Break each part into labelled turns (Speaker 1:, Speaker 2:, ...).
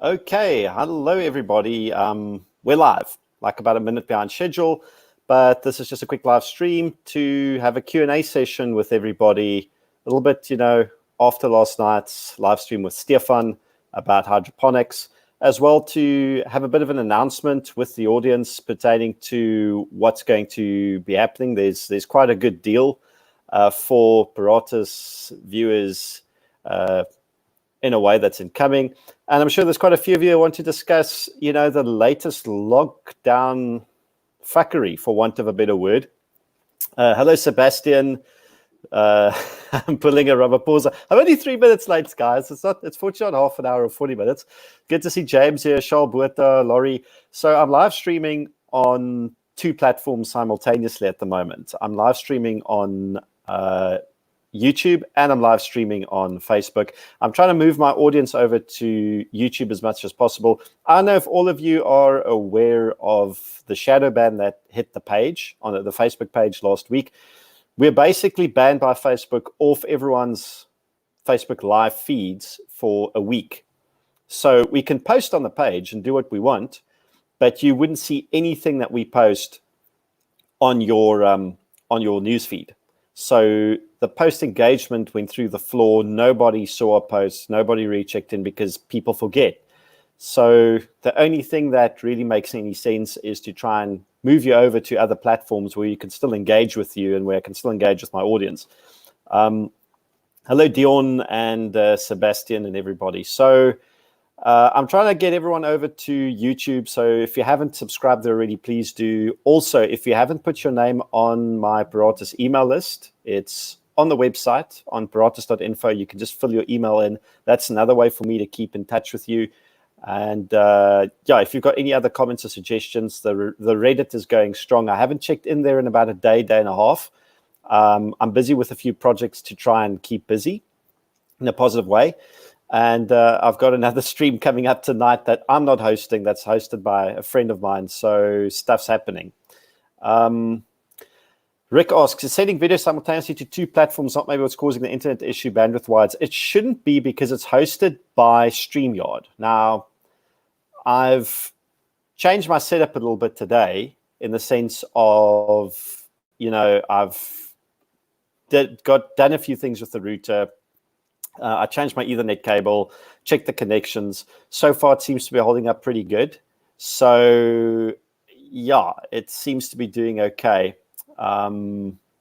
Speaker 1: Okay, hello everybody. We're live, like about a minute behind schedule, but this is just a quick live stream to have a Q&A session with everybody. A little bit, after last night's live stream with Stefan about hydroponics, as well to have a bit of an announcement with the audience pertaining to what's going to be happening. There's quite a good deal for Paratus viewers in a way that's incoming. And I'm sure there's quite a few of you who want to discuss, the latest lockdown fuckery, for want of a better word. Hello, Sebastian. I'm pulling a rubber pause. I'm only 3 minutes late, guys. It's fortunately not half an hour or 40 minutes. Good to see James here, Charles Buerta, Laurie. So I'm live streaming on 2 platforms simultaneously at the moment. I'm live streaming on YouTube, and I'm live streaming on Facebook. I'm trying to move my audience over to YouTube as much as possible. I don't know if all of you are aware of the shadow ban that hit the page, on the Facebook page last week. We're basically banned by Facebook off everyone's Facebook live feeds for a week. So we can post on the page and do what we want, but you wouldn't see anything that we post on your news feed. So the post engagement went through the floor. Nobody saw a post. Nobody rechecked in because people forget. So the only thing that really makes any sense is to try and move you over to other platforms where you can still engage with you and where I can still engage with my audience. Hello, Dion and Sebastian and everybody. So I'm trying to get everyone over to YouTube. So if you haven't subscribed there already, please do. Also, if you haven't put your name on my Paratus email list, it's on the website on paratus.info. You can just fill your email in. That's another way for me to keep in touch with you. And if you've got any other comments or suggestions, the Reddit is going strong. I haven't checked in there in about a day and a half. I'm busy with a few projects to try and keep busy in a positive way. And I've got another stream coming up tonight that I'm not hosting, that's hosted by a friend of mine. So stuff's happening. Rick asks, is sending video simultaneously to 2 platforms not maybe what's causing the internet issue bandwidth-wise? It shouldn't be because it's hosted by StreamYard. Now, I've changed my setup a little bit today in the sense of, I've done a few things with the router. I changed my Ethernet cable, checked the connections. So far, it seems to be holding up pretty good. So, yeah, it seems to be doing okay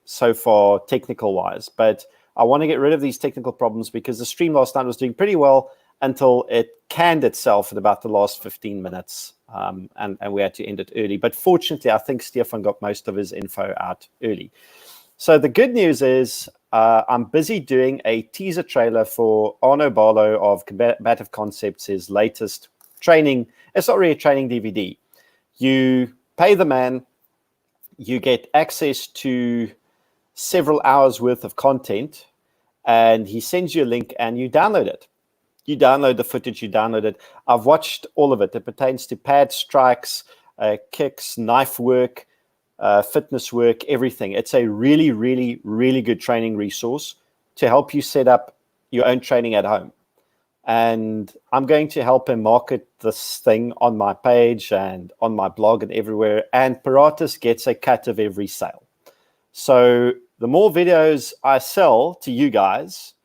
Speaker 1: so far, technical-wise. But I want to get rid of these technical problems because the stream last night was doing pretty well until it canned itself in about the last 15 minutes, and we had to end it early. But fortunately, I think Stefan got most of his info out early. So the good news is I'm busy doing a teaser trailer for Arno Barlow of Combative Concepts, his latest training. It's not really a training DVD. You pay the man, you get access to several hours worth of content, and he sends you a link and you download it. You download the footage, you download it. I've watched all of it. It pertains to pad strikes, kicks, knife work, fitness work, everything. It's a really, really, really good training resource to help you set up your own training at home. And I'm going to help him market this thing on my page and on my blog and everywhere. And Paratus gets a cut of every sale. So the more videos I sell to you guys,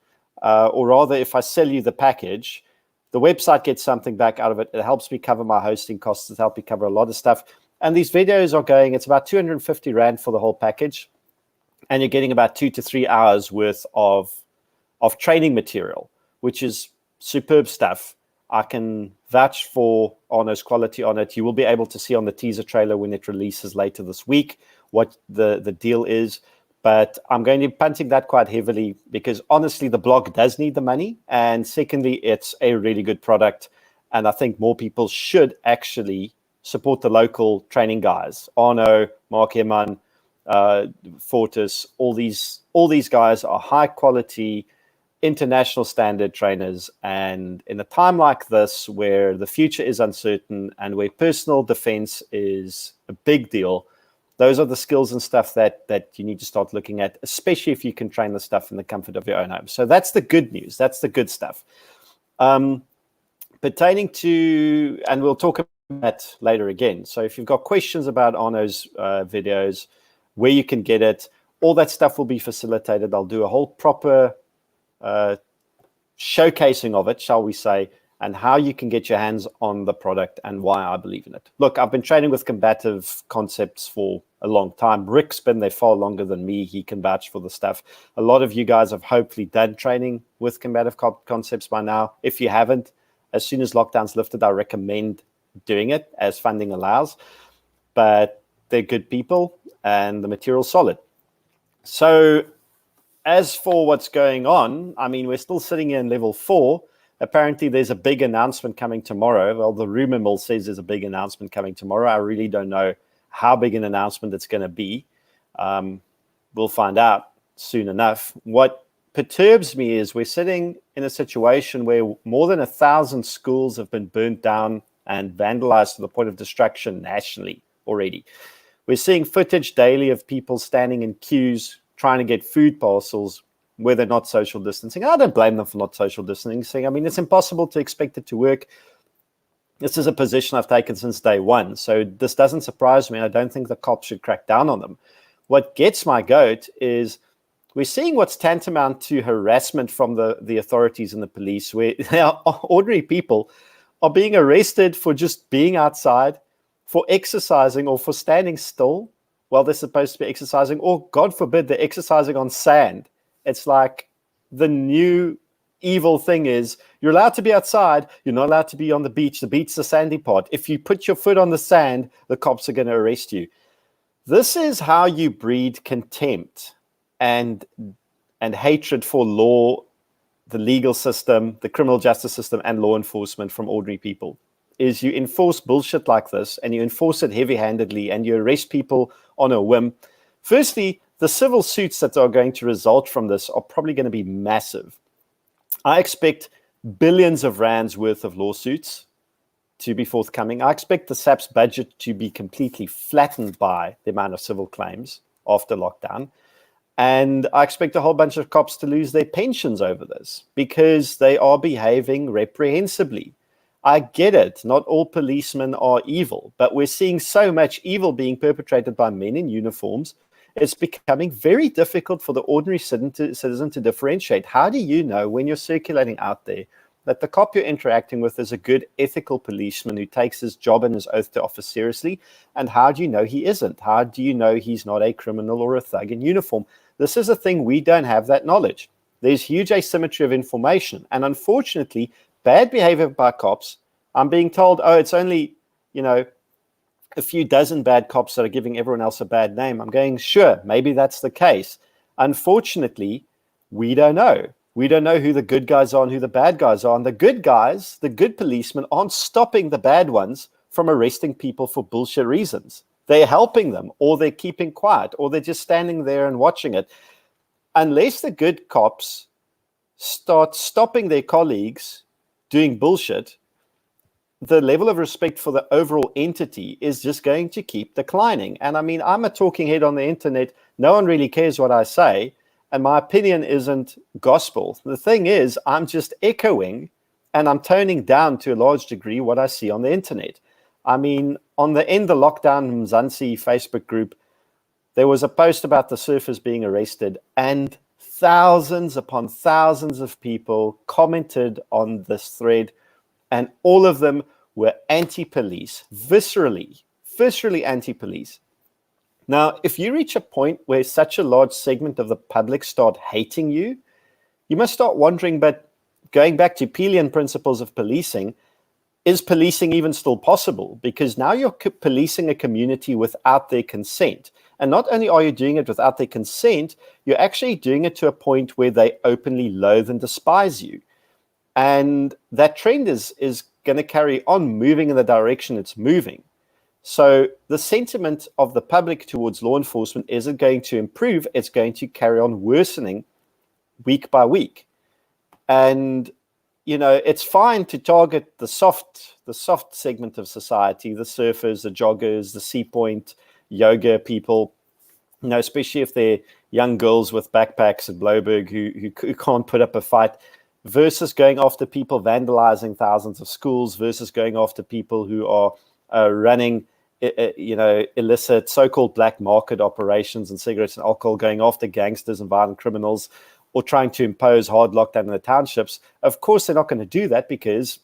Speaker 1: or rather if I sell you the package, the website gets something back out of it. It helps me cover my hosting costs. It helps me cover a lot of stuff. And these videos are going, it's about 250 Rand for the whole package. And you're getting about 2 to 3 hours worth of training material, which is superb stuff. I can vouch for Arno's quality on it. You will be able to see on the teaser trailer when it releases later this week what the deal is. But I'm going to be punting that quite heavily because honestly, the blog does need the money. And secondly, it's a really good product. And I think more people should actually support the local training guys. Arno, Mark Heman, Fortis, all these guys are high quality, international standard trainers. And in a time like this, where the future is uncertain and where personal defense is a big deal, those are the skills and stuff that you need to start looking at, especially if you can train the stuff in the comfort of your own home. So that's the good news. That's the good stuff. pertaining to, and we'll talk about that later again. So if you've got questions about Arno's videos, where you can get it, all that stuff will be facilitated. I'll do a whole proper showcasing of it, shall we say, and how you can get your hands on the product and why I believe in it. Look, I've been training with combative concepts for a long time. Rick's been there far longer than me. He can vouch for the stuff. A lot of you guys have hopefully done training with combative concepts by now. If you haven't, as soon as lockdown's lifted, I recommend doing it as funding allows. But they're good people and the material's solid. So as for what's going on, I mean, we're still sitting here in level 4. Apparently, there's a big announcement coming tomorrow. Well, the rumor mill says there's a big announcement coming tomorrow. I really don't know how big an announcement it's going to be. We'll find out soon enough. What perturbs me is we're sitting in a situation where more than 1,000 schools have been burnt down and vandalized to the point of destruction nationally already. We're seeing footage daily of people standing in queues trying to get food parcels where they're not social distancing. I don't blame them for not social distancing. I mean, it's impossible to expect it to work. This is a position I've taken since day one. So this doesn't surprise me. I don't think the cops should crack down on them. What gets my goat is we're seeing what's tantamount to harassment from the authorities and the police, where ordinary people are being arrested for just being outside, for exercising or for standing still while they're supposed to be exercising, or God forbid, they're exercising on sand. It's like the new evil thing is you're allowed to be outside. You're not allowed to be on the beach. The beach's the sandy part. If you put your foot on the sand, the cops are going to arrest you. This is how you breed contempt and hatred for law, the legal system, the criminal justice system, and law enforcement from ordinary people. Is you enforce bullshit like this, and you enforce it heavy-handedly, and you arrest people on a whim. Firstly, the civil suits that are going to result from this are probably going to be massive. I expect billions of rands worth of lawsuits to be forthcoming. I expect the SAP's budget to be completely flattened by the amount of civil claims after lockdown. And I expect a whole bunch of cops to lose their pensions over this because they are behaving reprehensibly. I get it. Not all policemen are evil, but we're seeing so much evil being perpetrated by men in uniforms. It's becoming very difficult for the ordinary citizen to differentiate. How do you know when you're circulating out there that the cop you're interacting with is a good ethical policeman who takes his job and his oath to office seriously? And how do you know he isn't? How do you know he's not a criminal or a thug in uniform? This is a thing we don't have that knowledge. There's huge asymmetry of information. And unfortunately, bad behavior by cops, I'm being told, oh, it's only, a few dozen bad cops that are giving everyone else a bad name. I'm going, sure, maybe that's the case. Unfortunately, we don't know. We don't know who the good guys are and who the bad guys are. And the good guys, the good policemen, aren't stopping the bad ones from arresting people for bullshit reasons. They're helping them, or they're keeping quiet, or they're just standing there and watching it. Unless the good cops start stopping their colleagues doing bullshit, the level of respect for the overall entity is just going to keep declining. And I mean, I'm a talking head on the internet. No one really cares what I say. And my opinion isn't gospel. The thing is, I'm just echoing and I'm toning down to a large degree what I see on the internet. I mean, on the End the Lockdown Mzansi Facebook group, there was a post about the surfers being arrested, and thousands upon thousands of people commented on this thread. And all of them were anti-police, viscerally anti-police. Now, if you reach a point where such a large segment of the public start hating you, you must start wondering, but going back to Pelian principles of policing, is policing even still possible? Because now you're policing a community without their consent. And not only are you doing it without their consent, you're actually doing it to a point where they openly loathe and despise you. And that trend is going to carry on moving in the direction it's moving. So the sentiment of the public towards law enforcement isn't going to improve. It's going to carry on worsening week by week. And, it's fine to target the soft segment of society, the surfers, the joggers, the Sea Point, yoga people, especially if they're young girls with backpacks at Bloberg who can't put up a fight. versus going after people vandalizing thousands of schools, versus going after people who are running illicit so-called black market operations and cigarettes and alcohol, going after gangsters and violent criminals, or trying to impose hard lockdown in the townships. Of course, they're not going to do that because,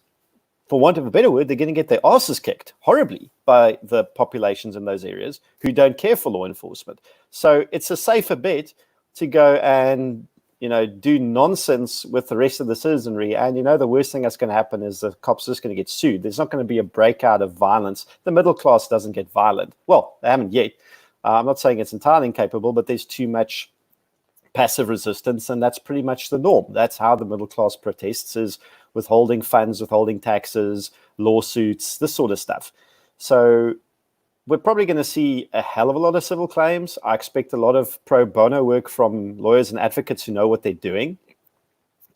Speaker 1: for want of a better word, they're going to get their asses kicked horribly by the populations in those areas who don't care for law enforcement. So it's a safer bet to go and do nonsense with the rest of the citizenry. And, the worst thing that's going to happen is the cops are just going to get sued. There's not going to be a breakout of violence. The middle class doesn't get violent. Well, they haven't yet. I'm not saying it's entirely incapable, but there's too much passive resistance, and that's pretty much the norm. That's how the middle class protests, is withholding funds, withholding taxes, lawsuits, this sort of stuff. So we're probably going to see a hell of a lot of civil claims. I expect a lot of pro bono work from lawyers and advocates who know what they're doing.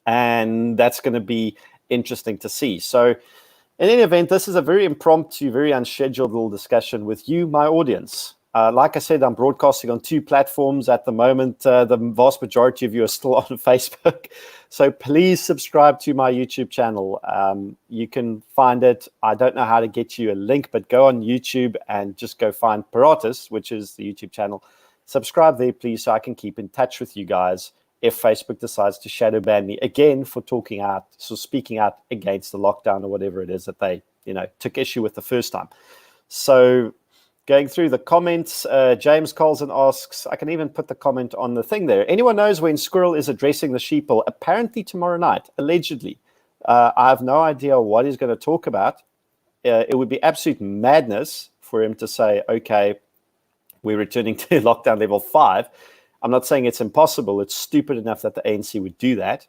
Speaker 1: And that's going to be interesting to see. So in any event, this is a very impromptu, very unscheduled little discussion with you, my audience. Like I said, I'm broadcasting on 2 platforms at the moment. The vast majority of you are still on Facebook. So please subscribe to my YouTube channel. You can find it. I don't know how to get you a link, but go on YouTube and just go find Paratus, which is the YouTube channel. Subscribe there, please, so I can keep in touch with you guys if Facebook decides to shadow ban me again for speaking out against the lockdown or whatever it is that they, took issue with the first time. So going through the comments, James Colson asks, I can even put the comment on the thing there. Anyone knows when Squirrel is addressing the sheeple? Apparently tomorrow night, allegedly. I have no idea what he's going to talk about. It would be absolute madness for him to say, okay, we're returning to lockdown level 5. I'm not saying it's impossible. It's stupid enough that the ANC would do that.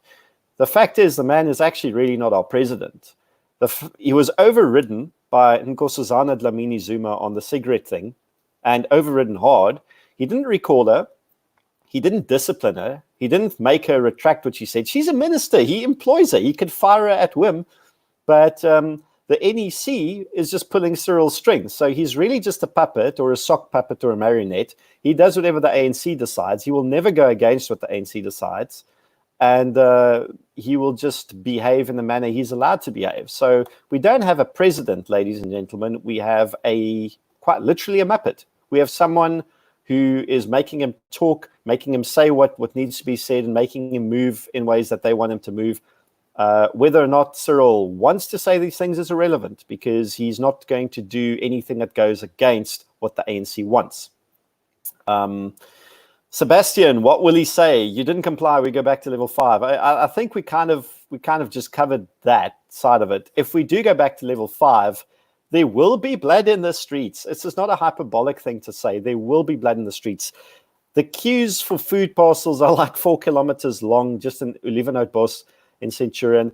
Speaker 1: The fact is, the man is actually really not our president. He was overridden by Nkosazana Dlamini Zuma on the cigarette thing, and overridden hard. He didn't recall her. He didn't discipline her. He didn't make her retract what she said. She's a minister. He employs her. He could fire her at whim. But the NEC is just pulling Cyril's strings. So he's really just a puppet, or a sock puppet, or a marionette. He does whatever the ANC decides. He will never go against what the ANC decides. And he will just behave in the manner he's allowed to behave. So we don't have a president, ladies and gentlemen. We have quite literally a muppet. We have someone who is making him talk, making him say what needs to be said, and making him move in ways that they want him to move. Whether or not Cyril wants to say these things is irrelevant, because he's not going to do anything that goes against what the ANC wants. Sebastian, what will he say? You didn't comply. We go back to level 5. I think we kind of just covered that side of it. If we do go back to level 5, there will be blood in the streets. It's just not a hyperbolic thing to say. There will be blood in the streets. The queues for food parcels are like 4 kilometers long, just in Olivenhoutbos in Centurion.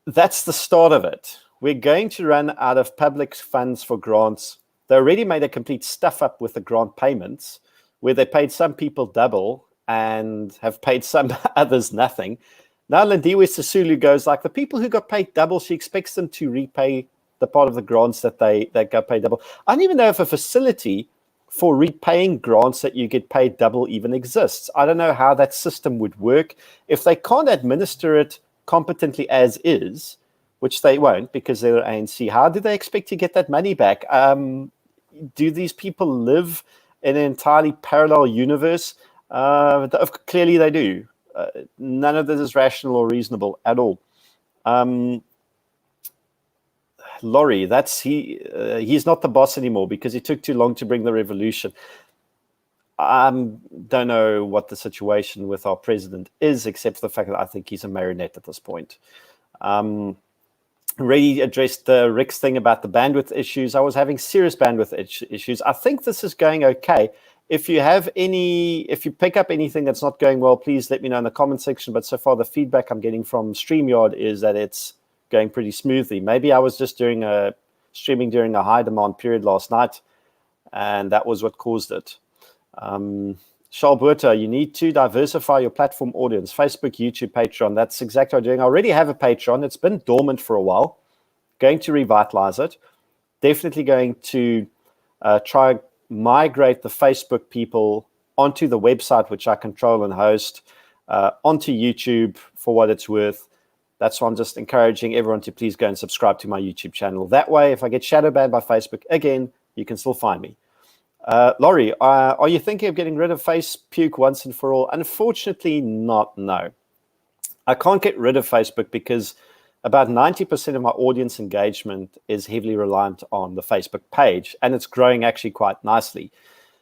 Speaker 1: That's the start of it. We're going to run out of public funds for grants. They already made a complete stuff up with the grant payments, where they paid some people double and have paid some others nothing. Now Lindiwe Sisulu goes like, the people who got paid double, she expects them to repay the part of the grants that got paid double. I don't even know if a facility for repaying grants that you get paid double even exists. I don't know how that system would work. If they can't administer it competently as is, which they won't because they're ANC, how do they expect to get that money back? Do these people live in an entirely parallel universe? Clearly they do. None of this is rational or reasonable at all. Laurie, he's not the boss anymore because he took too long to bring the revolution. I don't know what the situation with our president is, except for the fact that I think he's a marionette at this point. Already addressed Rick's thing about the bandwidth issues. I was having serious bandwidth issues. I think this is going okay. If you pick up anything that's not going well, please let me know in the comment section. But so far, the feedback I'm getting from StreamYard is that it's going pretty smoothly. Maybe I was just streaming during a high demand period last night, and that was what caused it. Charles, you need to diversify your platform audience. Facebook, YouTube, Patreon. That's exactly what I'm doing. I already have a Patreon. It's been dormant for a while. Going to revitalize it. Definitely going to try migrate the Facebook people onto the website, which I control and host, onto YouTube for what it's worth. That's why I'm just encouraging everyone to please go and subscribe to my YouTube channel. That way, if I get shadow banned by Facebook again, you can still find me. Laurie, are you thinking of getting rid of Facebook once and for all? Unfortunately, not, no. I can't get rid of Facebook because about 90% of my audience engagement is heavily reliant on the Facebook page, and it's growing actually quite nicely.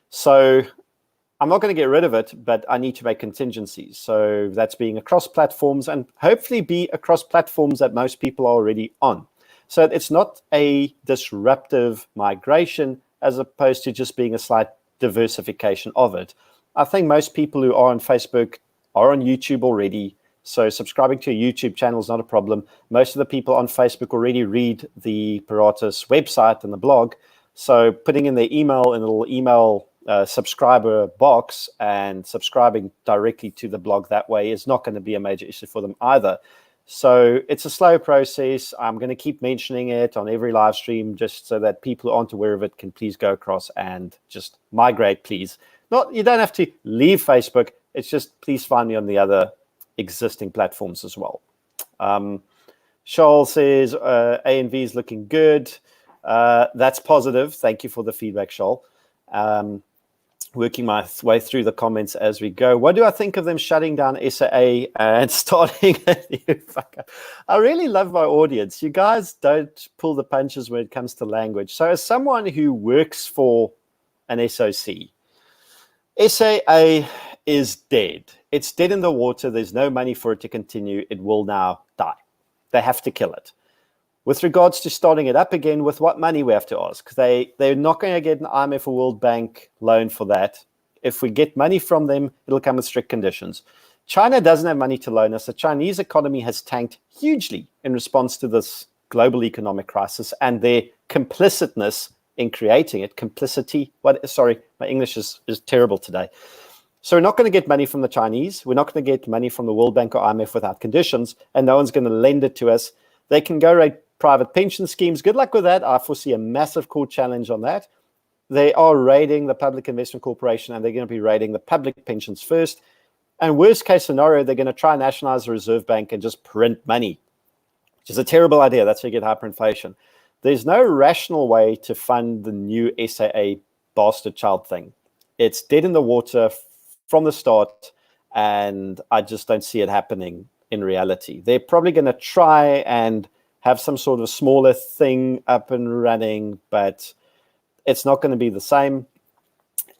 Speaker 1: So I'm not going to get rid of it, but I need to make contingencies. So that's being across platforms and hopefully be across platforms that most people are already on. So it's not a disruptive migration as opposed to just being a slight diversification of it. I think most people who are on Facebook are on YouTube already. So subscribing to a YouTube channel is not a problem. Most of the people on Facebook already read the Paratus website and the blog. So putting in their email in a little email subscriber box and subscribing directly to the blog that way is not going to be a major issue for them either. So it's a slow process. I'm going to keep mentioning it on every live stream just so that people who aren't aware of it can please go across and just migrate, please. You don't have to leave Facebook. It's just please find me on the other existing platforms as well. Charles says ANV is looking good. That's positive. Thank you for the feedback, Charles. Working my way through the comments as we go. What do I think of them shutting down SAA and starting a new fucker? I really love my audience. You guys don't pull the punches when it comes to language. So as someone who works for an SOC, SAA is dead. It's dead in the water. There's no money for it to continue. It will now die. They have to kill it. With regards to starting it up again, with what money we have to ask? They're not going to get an IMF or World Bank loan for that. If we get money from them, it'll come with strict conditions. China doesn't have money to loan us. The Chinese economy has tanked hugely in response to this global economic crisis and their complicitness in creating it. Complicity. Sorry, my English is terrible today. So we're not going to get money from the Chinese. We're not going to get money from the World Bank or IMF without conditions, and no one's going to lend it to us. They can go raid private pension schemes. Good luck with that. I foresee a massive court challenge on that. They are raiding the Public Investment Corporation, and they're going to be raiding the public pensions first. And worst case scenario, they're going to try and nationalize the Reserve Bank and just print money, which is a terrible idea. That's how you get hyperinflation. There's no rational way to fund the new SAA bastard child thing. It's dead in the water from the start, and I just don't see it happening in reality. They're probably going to try and have some sort of smaller thing up and running, but it's not going to be the same,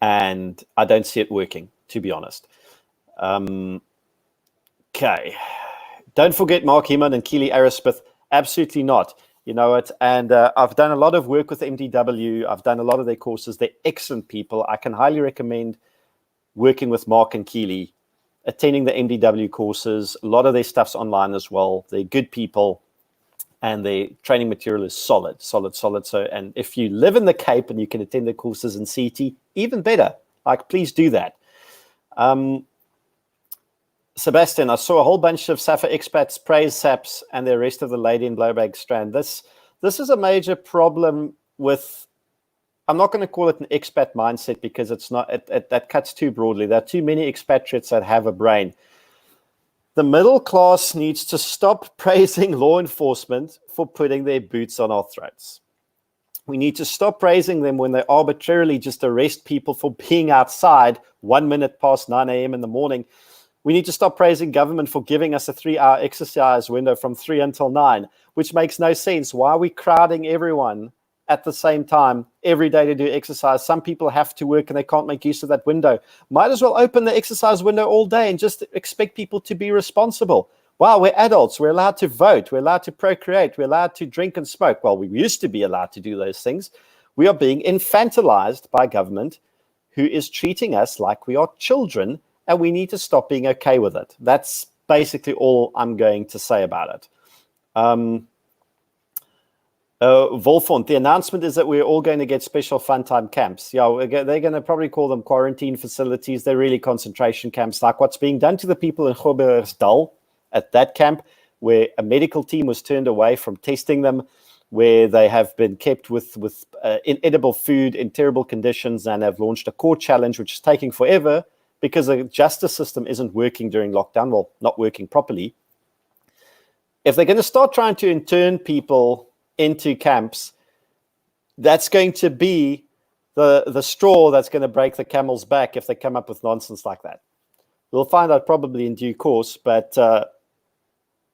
Speaker 1: and I don't see it working, to be honest. Okay. Don't forget Mark Heman and Keely Arrowsmith. Absolutely not. You know it. And I've done a lot of work with MDW. I've done a lot of their courses. They're excellent people. I can highly recommend working with Mark and Keely, attending the MDW courses. A lot of their stuff's online as well. They're good people, and their training material is solid. So, and if you live in the Cape and you can attend the courses in CT, even better. Like, please do that. Sebastian, I saw a whole bunch of SAFA expats praise SAPs and the rest of the lady in Blowbag Strand. This is a major problem with, I'm not going to call it an expat mindset because it's not, that cuts too broadly. There are too many expatriates that have a brain. The middle class needs to stop praising law enforcement for putting their boots on our throats. We need to stop praising them when they arbitrarily just arrest people for being outside 1 minute past 9 a.m. in the morning. We need to stop praising government for giving us a 3-hour exercise window from 3 until 9, which makes no sense. Why are we crowding everyone at the same time every day to do exercise? Some people have to work and they can't make use of that window. Might as well open the exercise window all day and just expect people to be responsible. Wow, we're adults. We're allowed to vote. We're allowed to procreate. We're allowed to drink and smoke. Well, we used to be allowed to do those things. We are being infantilized by government who is treating us like we are children, and we need to stop being okay with it. That's basically all I'm going to say about it. Volfont, the announcement is that we're all going to get special fun time camps. Yeah, they're going to probably call them quarantine facilities. They're really concentration camps, like what's being done to the people in Groblersdal at that camp, where a medical team was turned away from testing them, where they have been kept with inedible food in terrible conditions, and have launched a court challenge, which is taking forever because the justice system isn't working during lockdown. Well, not working properly. if they're going to start trying to intern people into camps, that's going to be the straw that's going to break the camel's back if they come up with nonsense like that. We'll find out probably in due course, but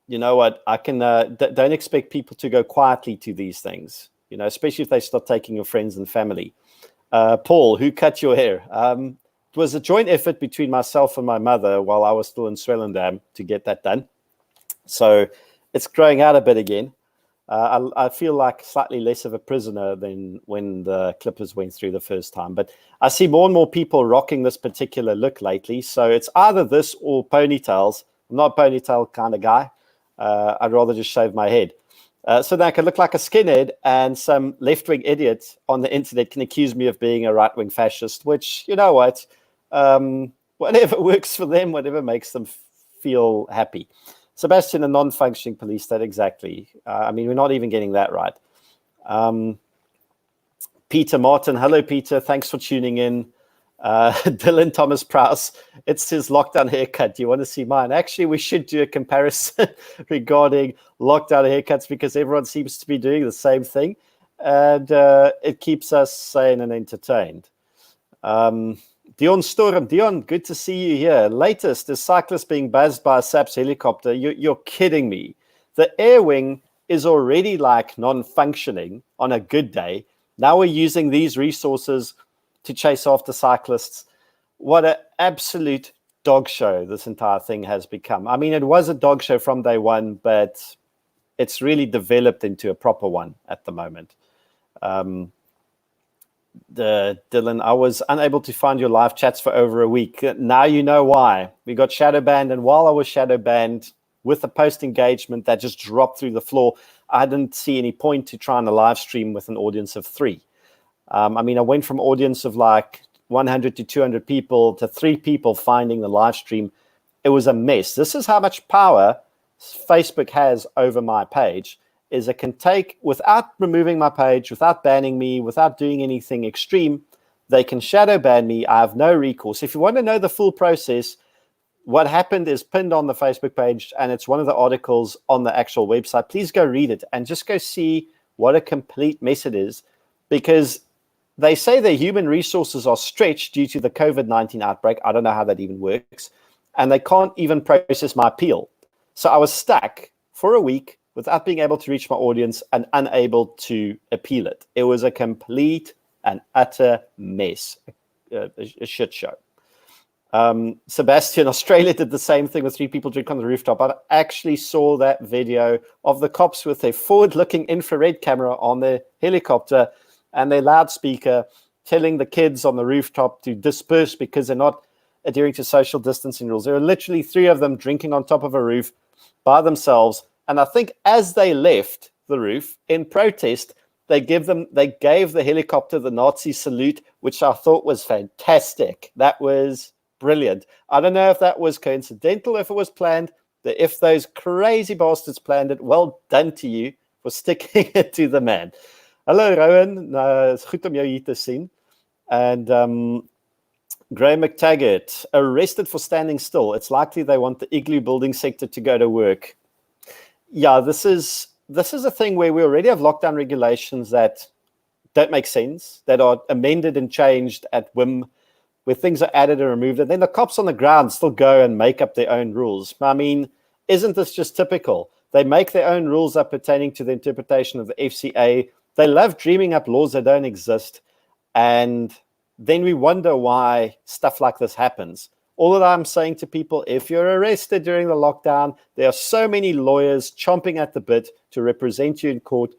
Speaker 1: you know what? I can don't expect people to go quietly to these things, you know, especially if they start taking your friends and family. Paul, who cut your hair? It was a joint effort between myself and my mother while I was still in Swellendam to get that done. So it's growing out a bit again. I feel like slightly less of a prisoner than when the clippers went through the first time. But I see more and more people rocking this particular look lately. So it's either this or ponytails. I'm not a ponytail kind of guy. I'd rather just shave my head. So that I can look like a skinhead, and some left-wing idiot on the internet can accuse me of being a right-wing fascist, which, you know what, whatever works for them, whatever makes them feel happy. Sebastian, a non-functioning police state, exactly. I mean, we're not even getting that right. Peter Martin, hello, Peter. Thanks for tuning in. Dylan Thomas Prowse, it's his lockdown haircut. Do you want to see mine? Actually, we should do a comparison regarding lockdown haircuts, because everyone seems to be doing the same thing, and it keeps us sane and entertained. Dion Storm, Dion, good to see you here. Latest is cyclist being buzzed by a SAPS helicopter. You're kidding me. The air wing is already like non-functioning on a good day. Now we're using these resources to chase after cyclists. What an absolute dog show this entire thing has become. I mean, it was a dog show from day one, but it's really developed into a proper one at the moment. Dylan, I was unable to find your live chats for over a week. Now you know why. We got shadow banned, and while I was shadow banned with the post engagement that just dropped through the floor, I didn't see any point to trying to live stream with an audience of 3. I mean, I went from audience of like 100 to 200 people to 3 people finding the live stream. It was a mess. This is how much power Facebook has over my page, is it can take, without removing my page, without banning me, without doing anything extreme, they can shadow ban me. I have no recourse. If you want to know the full process, what happened is pinned on the Facebook page, and it's one of the articles on the actual website. Please go read it and just go see what a complete mess it is, because they say their human resources are stretched due to the COVID-19 outbreak. I don't know how that even works. And they can't even process my appeal. So I was stuck for a week without being able to reach my audience and unable to appeal it. It was a complete and utter mess, a shit show. Sebastian, Australia did the same thing with 3 people drinking on the rooftop. I actually saw that video of the cops with their forward-looking infrared camera on their helicopter and their loudspeaker telling the kids on the rooftop to disperse because they're not adhering to social distancing rules. There were literally 3 of them drinking on top of a roof by themselves. And I think as they left the roof in protest, they gave the helicopter the Nazi salute, which I thought was fantastic. That was brilliant. I don't know if that was coincidental, if it was planned. If those crazy bastards planned it, well done to you for sticking it to the man. Hello, Rowan. It's goed om jou hier te sien. And Graham McTaggart, arrested for standing still. It's likely they want the igloo building sector to go to work. Yeah, this is a thing where we already have lockdown regulations that don't make sense, that are amended and changed at whim, where things are added and removed, and then the cops on the ground still go and make up their own rules. I mean, isn't this just typical? They make their own rules up pertaining to the interpretation of the FCA. They love dreaming up laws that don't exist, and then we wonder why stuff like this happens. All that I'm saying to people, if you're arrested during the lockdown, there are so many lawyers chomping at the bit to represent you in court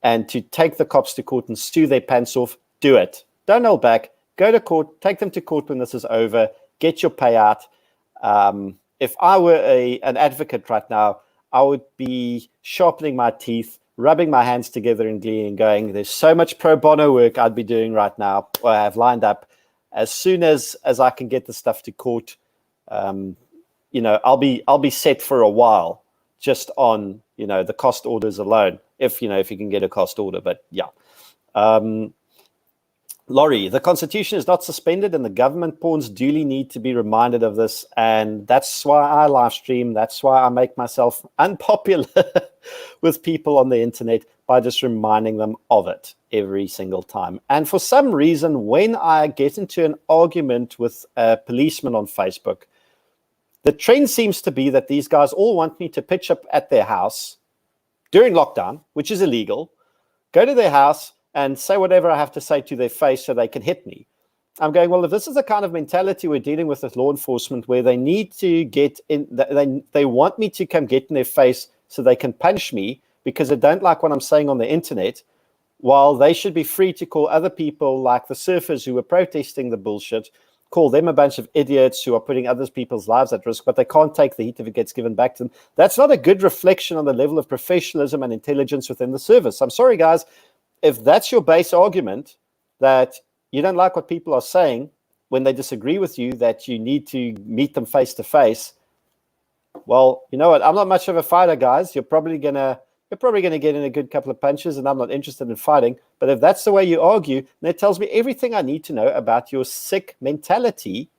Speaker 1: and to take the cops to court and sue their pants off. Do it. Don't hold back. Go to court. Take them to court when this is over. Get your payout. If I were an advocate right now, I would be sharpening my teeth, rubbing my hands together in glee and going, there's so much pro bono work I'd be doing right now, or I have lined up. As soon as I can get the stuff to court, you know, I'll be set for a while just on, you know, the cost orders alone, if you can get a cost order. But yeah, Laurie, the Constitution is not suspended and the government pawns duly need to be reminded of this. And that's why I live stream. That's why I make myself unpopular with people on the internet by just reminding them of it every single time. And for some reason, when I get into an argument with a policeman on Facebook, the trend seems to be that these guys all want me to pitch up at their house during lockdown, which is illegal, go to their house and say whatever I have to say to their face so they can hit me. I'm going, well, if this is the kind of mentality we're dealing with law enforcement, where they need to get in, they want me to come get in their face so they can punish me because they don't like what I'm saying on the internet, while they should be free to call other people like the surfers who were protesting the bullshit, call them a bunch of idiots who are putting other people's lives at risk, but they can't take the heat if it gets given back to them. That's not a good reflection on the level of professionalism and intelligence within the service. I'm sorry, guys. If that's your base argument, that you don't like what people are saying when they disagree with you, that you need to meet them face to face, well, you know what? I'm not much of a fighter, guys. You're probably gonna get in a good couple of punches, and I'm not interested in fighting. But if that's the way you argue, then it tells me everything I need to know about your sick mentality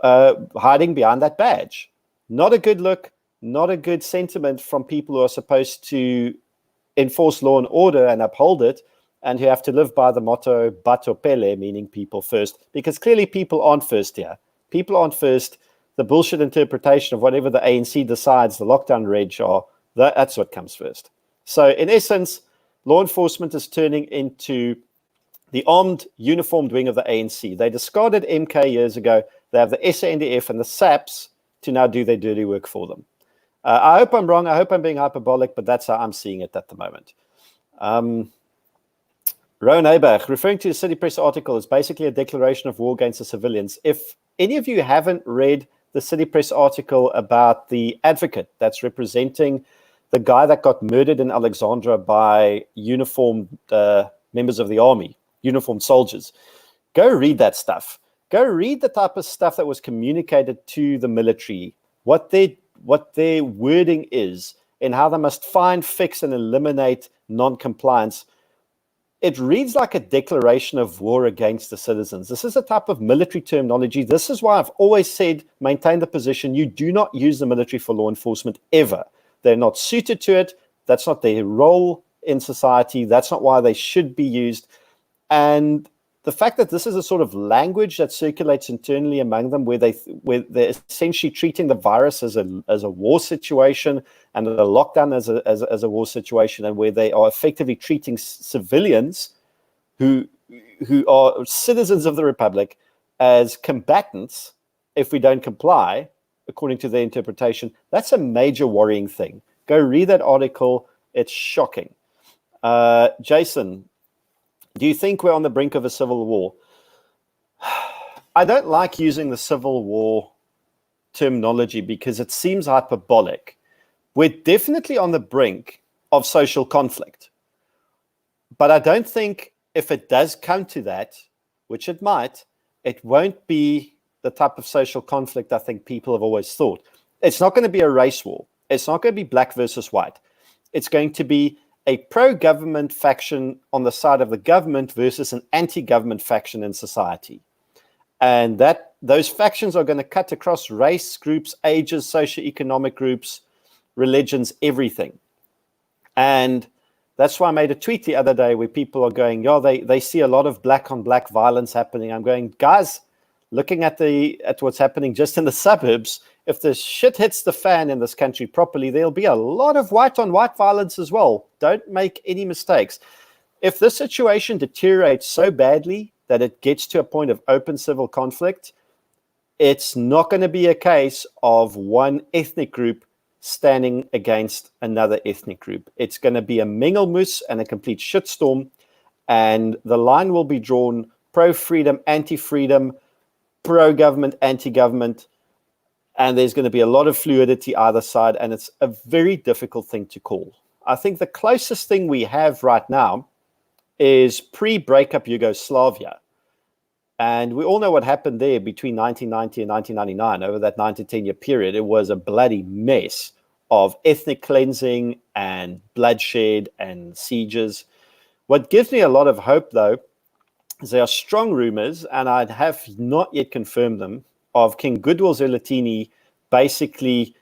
Speaker 1: hiding behind that badge. Not a good look, not a good sentiment from people who are supposed to enforce law and order and uphold it, and who have to live by the motto "Bato Pele," meaning people first, because clearly people aren't first here. People aren't first. The bullshit interpretation of whatever the ANC decides the lockdown reg are, that's what comes first. So in essence, law enforcement is turning into the armed, uniformed wing of the ANC. They discarded MK years ago. They have the SANDF and the SAPs to now do their dirty work for them. I hope I'm wrong. I hope I'm being hyperbolic, but that's how I'm seeing it at the moment. Rowan Abach, referring to the City Press article, is basically a declaration of war against the civilians. If any of you haven't read the City Press article about the advocate that's representing the guy that got murdered in Alexandra by uniformed members of the army, uniformed soldiers, go read that stuff. Go read the type of stuff that was communicated to the military, what their wording is, and how they must find, fix, and eliminate non-compliance. It reads like a declaration of war against the citizens. This is a type of military terminology. This is why I've always said, maintain the position. You do not use the military for law enforcement ever. They're not suited to it. That's not their role in society. That's not why they should be used. And the fact that this is a sort of language that circulates internally among them, where they're essentially treating the virus as a war situation and the lockdown as a war situation, and where they are effectively treating civilians who are citizens of the Republic as combatants if we don't comply, according to their interpretation, that's a major worrying thing. Go read that article. It's shocking. Jason, do you think we're on the brink of a civil war? I don't like using the civil war terminology because it seems hyperbolic. We're definitely on the brink of social conflict. But I don't think if it does come to that, which it might, it won't be the type of social conflict I think people have always thought. It's not going to be a race war. It's not going to be black versus white. It's going to be a pro-government faction on the side of the government versus an anti-government faction in society. And those factions are going to cut across race, groups, ages, socioeconomic groups, religions, everything. And that's why I made a tweet the other day where people are going, they see a lot of black-on-black violence happening. I'm going, guys, looking at what's happening just in the suburbs, if the shit hits the fan in this country properly, there'll be a lot of white-on-white violence as well. Don't make any mistakes. If this situation deteriorates so badly that it gets to a point of open civil conflict, it's not going to be a case of one ethnic group standing against another ethnic group. It's going to be a mingelmoes and a complete shitstorm, and the line will be drawn pro-freedom, anti-freedom, pro-government, anti-government, and there's going to be a lot of fluidity either side, and it's a very difficult thing to call. I think the closest thing we have right now is pre-breakup Yugoslavia. And we all know what happened there between 1990 and 1999. Over that 9 to 10 year period, it was a bloody mess of ethnic cleansing and bloodshed and sieges. What gives me a lot of hope, though, there are strong rumors, and I have not yet confirmed them, of King Goodwill Zwelithini basically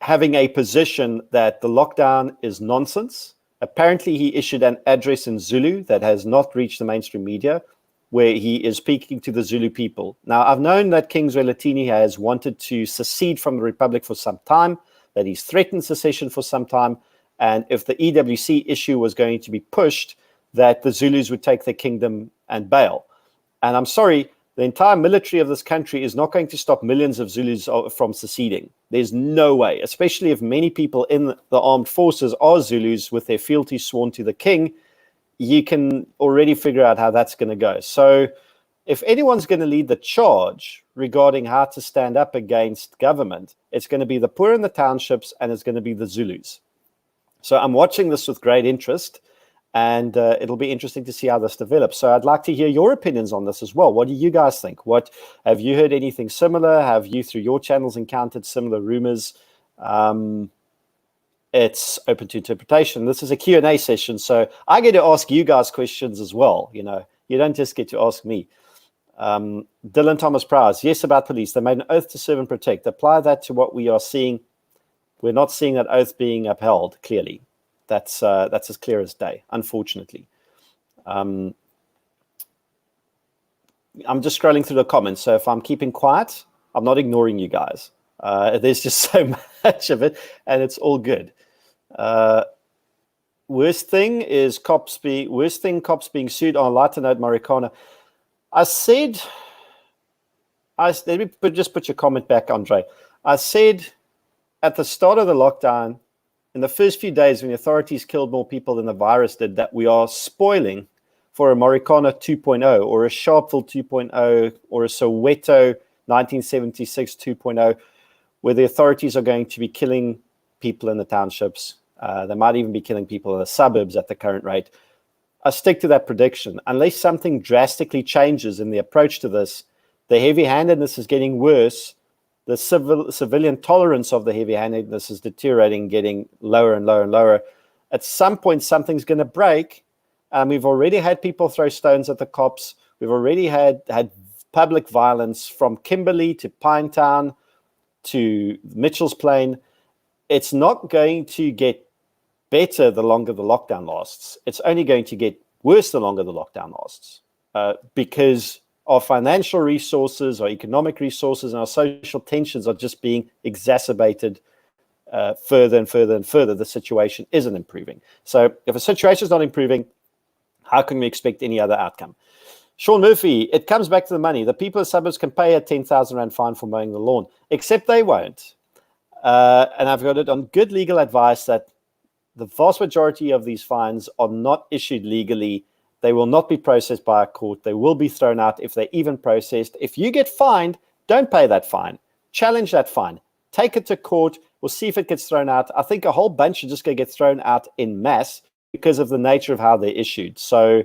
Speaker 1: having a position that the lockdown is nonsense. Apparently, he issued an address in Zulu that has not reached the mainstream media, where he is speaking to the Zulu people. Now, I've known that King Zwelithini has wanted to secede from the Republic for some time, that he's threatened secession for some time, and if the EWC issue was going to be pushed, that the Zulus would take their kingdom and bail. And I'm sorry, the entire military of this country is not going to stop millions of Zulus from seceding. There's no way, especially if many people in the armed forces are Zulus with their fealty sworn to the king. You can already figure out how that's going to go. So if anyone's going to lead the charge regarding how to stand up against government, it's going to be the poor in the townships, and it's going to be the Zulus. So I'm watching this with great interest, and it'll be interesting to see how this develops. So I'd like to hear your opinions on this as well. What do you guys think? What have you heard anything similar? Have you, through your channels, encountered similar rumors? It's open to interpretation. This is a Q&A session, so I get to ask you guys questions as well. You know, you don't just get to ask me. Dylan Thomas Prowse, yes, about police. They made an oath to serve and protect. Apply that to what we are seeing. We're not seeing that oath being upheld, clearly. That's as clear as day, unfortunately. I'm just scrolling through the comments, so if I'm keeping quiet, I'm not ignoring you guys. There's just so much of it, and it's all good. Worst thing cops being sued. On a lighter note, Marikana. Let me just put your comment back, Andre. I said at the start of the lockdown, in the first few days when the authorities killed more people than the virus did, that we are spoiling for a Marikana 2.0 or a Sharpeville 2.0 or a Soweto 1976 2.0, where the authorities are going to be killing people in the townships. They might even be killing people in the suburbs at the current rate. I stick to that prediction. Unless something drastically changes in the approach to this, the heavy-handedness is getting worse. The civilian tolerance of the heavy-handedness is deteriorating, getting lower and lower and lower. At some point, something's going to break. We've already had people throw stones at the cops. We've already had public violence from Kimberley to Pinetown to Mitchell's Plain. It's not going to get better the longer the lockdown lasts. It's only going to get worse the longer the lockdown lasts, because our financial resources, our economic resources, and our social tensions are just being exacerbated further and further and further. The situation isn't improving. So if a situation is not improving, how can we expect any other outcome? Sean Murphy, it comes back to the money. The people of the suburbs can pay a 10,000 Rand fine for mowing the lawn, except they won't. And I've got it on good legal advice that the vast majority of these fines are not issued legally. They will not be processed by a court. They will be thrown out if they're even processed. If you get fined, don't pay that fine. Challenge that fine. Take it to court. We'll see if it gets thrown out. I think a whole bunch are just going to get thrown out en masse because of the nature of how they're issued. So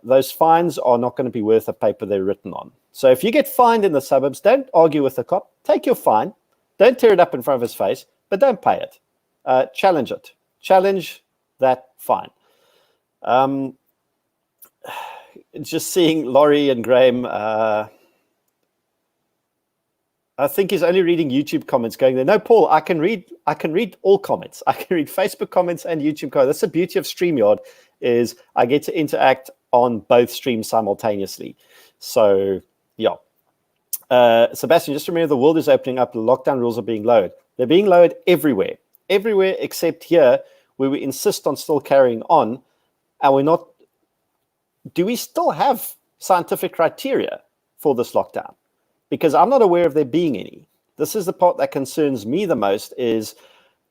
Speaker 1: those fines are not going to be worth the paper they're written on. So if you get fined in the suburbs, don't argue with the cop. Take your fine. Don't tear it up in front of his face, but don't pay it. Challenge it. Challenge that fine. Just seeing Laurie and Graham, I think he's only reading YouTube comments going there. No, Paul, I can read all comments. I can read Facebook comments and YouTube comments. That's the beauty of StreamYard, is I get to interact on both streams simultaneously. So, yeah. Sebastian, just remember the world is opening up. The lockdown rules are being lowered. They're being lowered everywhere. Everywhere except here, where we insist on still carrying on, and we're not. Do we still have scientific criteria for this lockdown? Because I'm not aware of there being any. This is the part that concerns me the most, is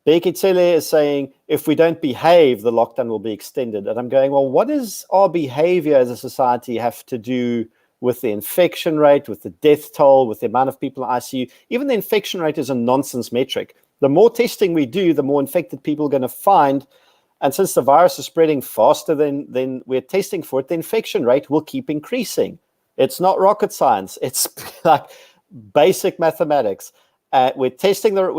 Speaker 1: Bekitele is saying, if we don't behave, the lockdown will be extended. And I'm going, well, what does our behavior as a society have to do with the infection rate, with the death toll, with the amount of people in ICU? Even the infection rate is a nonsense metric. The more testing we do, the more infected people are going to find. And since the virus is spreading faster than we're testing for it, the infection rate will keep increasing. It's not rocket science. It's like basic mathematics. We're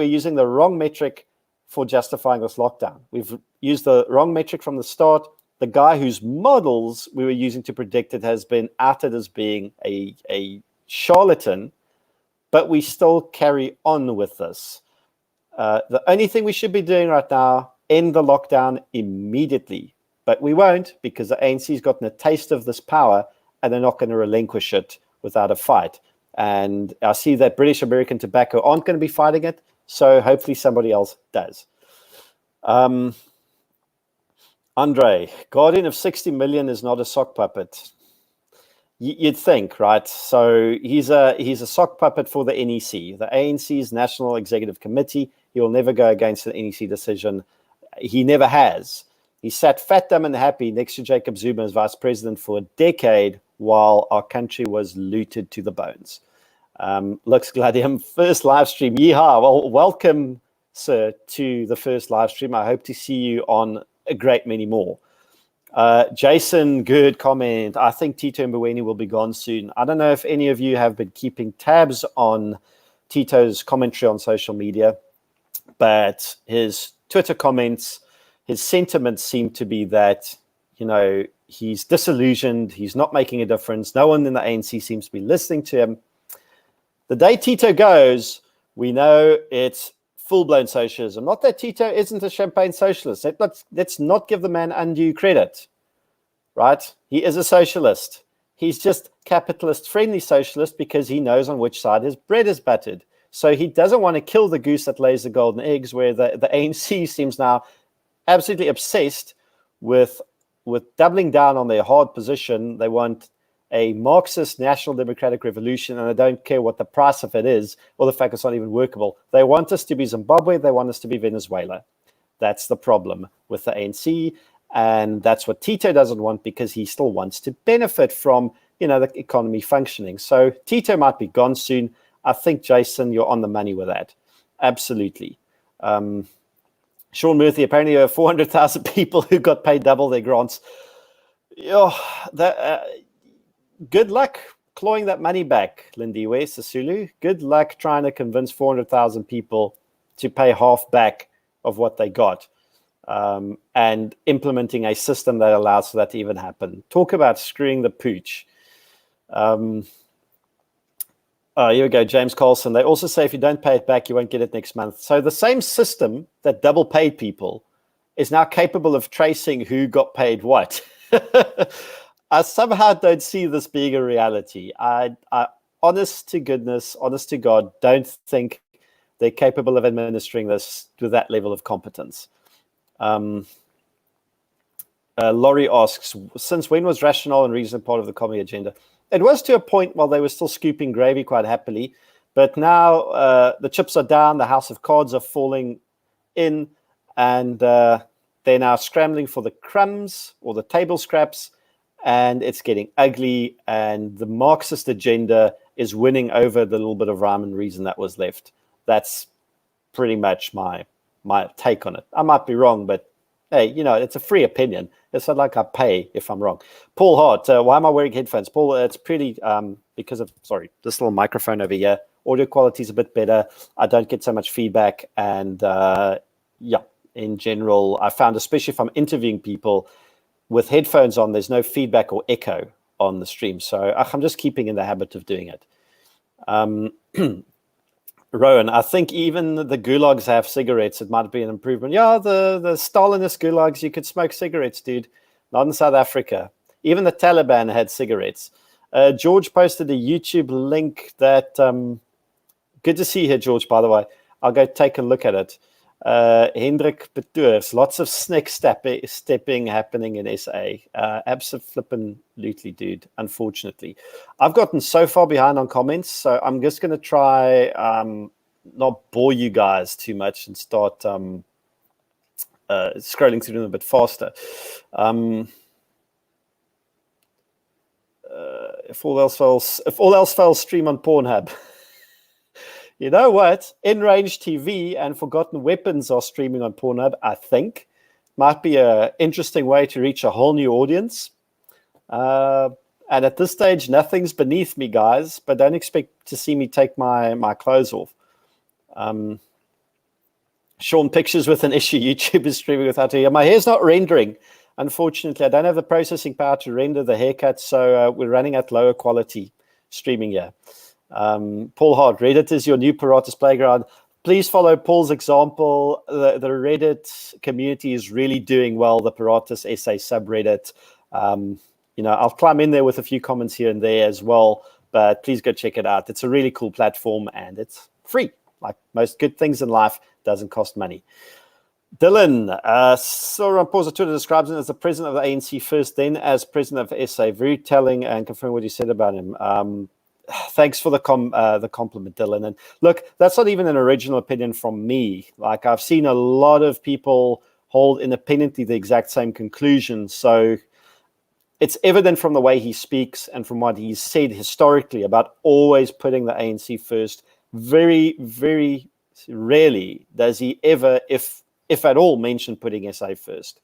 Speaker 1: using the wrong metric for justifying this lockdown. We've used the wrong metric from the start. the guy whose models we were using to predict it has been outed as being a charlatan, but we still carry on with this. The only thing we should be doing right now, end the lockdown immediately. But we won't, because the ANC's gotten a taste of this power and they're not going to relinquish it without a fight. And I see that British American Tobacco aren't going to be fighting it, so hopefully somebody else does. Andre, Guardian of 60 million is not a sock puppet. You'd think, right? So he's a sock puppet for the NEC, the ANC's National Executive Committee. He will never go against an NEC decision. He never has. He sat fat, dumb, and happy next to Jacob Zuma as vice president for a decade while our country was looted to the bones. Lux Gladium, first live stream. Yeehaw. Well, welcome, sir, to the first live stream. I hope to see you on a great many more. Jason, good comment. I think Tito Mboweni will be gone soon. I don't know if any of you have been keeping tabs on Tito's commentary on social media, but his Twitter comments, his sentiments seem to be that, he's disillusioned. He's not making a difference. No one in the ANC seems to be listening to him. The day Tito goes, we know it's full-blown socialism. Not that Tito isn't a champagne socialist. Let's not give the man undue credit, right? He is a socialist. He's just capitalist-friendly socialist because he knows on which side his bread is buttered. So he doesn't want to kill the goose that lays the golden eggs, where the ANC seems now absolutely obsessed with doubling down on their hard position. They want a Marxist national democratic revolution, and they don't care what the price of it is or the fact it's not even workable. They want us to be Zimbabwe. They want us to be Venezuela. That's the problem with the ANC, and that's what Tito doesn't want, because he still wants to benefit from, the economy functioning. So Tito might be gone soon. I think, Jason, you're on the money with that. Absolutely. Sean Murphy, apparently there are 400,000 people who got paid double their grants. Good luck clawing that money back, Lindiwe Sisulu. Good luck trying to convince 400,000 people to pay half back of what they got, and implementing a system that allows for that to even happen. Talk about screwing the pooch. Here we go, James Carlson. They also say if you don't pay it back, you won't get it next month. So the same system that double paid people is now capable of tracing who got paid what. I somehow don't see this being a reality. I honest to God, don't think they're capable of administering this with that level of competence. Laurie asks, since when was rationale and reason part of the commie agenda? It was to a point while they were still scooping gravy quite happily, but now the chips are down, the house of cards are falling in, and they're now scrambling for the crumbs or the table scraps, and it's getting ugly, and the Marxist agenda is winning over the little bit of rhyme and reason that was left. That's pretty much my take on it. I might be wrong, but hey, it's a free opinion. It's not like I pay if I'm wrong. Paul Hart, why am I wearing headphones? Paul, it's pretty because of, this little microphone over here. Audio quality is a bit better. I don't get so much feedback. And in general, I found, especially if I'm interviewing people with headphones on, there's no feedback or echo on the stream. So I'm just keeping in the habit of doing it. Rowan, I think even the gulags have cigarettes. It might be an improvement. Yeah, the Stalinist gulags, you could smoke cigarettes, dude. Not in South Africa. Even the Taliban had cigarettes. George posted a YouTube link that... good to see you here, George, by the way. I'll go take a look at it. Hendrik Betours, lots of snack stepping happening in SA. Absolutely, dude, unfortunately. I've gotten so far behind on comments, so I'm just going to try not bore you guys too much and start scrolling through them a bit faster. If all else fails, stream on Pornhub. You know what? In-Range TV and Forgotten Weapons are streaming on Pornhub, I think. Might be an interesting way to reach a whole new audience. And at this stage, nothing's beneath me, guys, but don't expect to see me take my clothes off. Sean, pictures with an issue. YouTube is streaming without a... My hair's not rendering. unfortunately, I don't have the processing power to render the haircut, so we're running at lower quality streaming here. Paul Hart, Reddit is your new Paratus playground. Please follow Paul's example. The Reddit community is really doing well. The Paratus SA subreddit. I'll climb in there with a few comments here and there as well, but please go check it out. It's a really cool platform and it's free. Like most good things in life, doesn't cost money. Dylan, Cyril Ramaphosa Twitter describes him as the president of the ANC first, then as president of SA. Very telling and confirm what you said about him. Thanks for the compliment, Dylan. And look, that's not even an original opinion from me. Like I've seen a lot of people hold independently the exact same conclusion. So it's evident from the way he speaks and from what he's said historically about always putting the ANC first. Very, very rarely does he ever, if at all, mention putting SA first.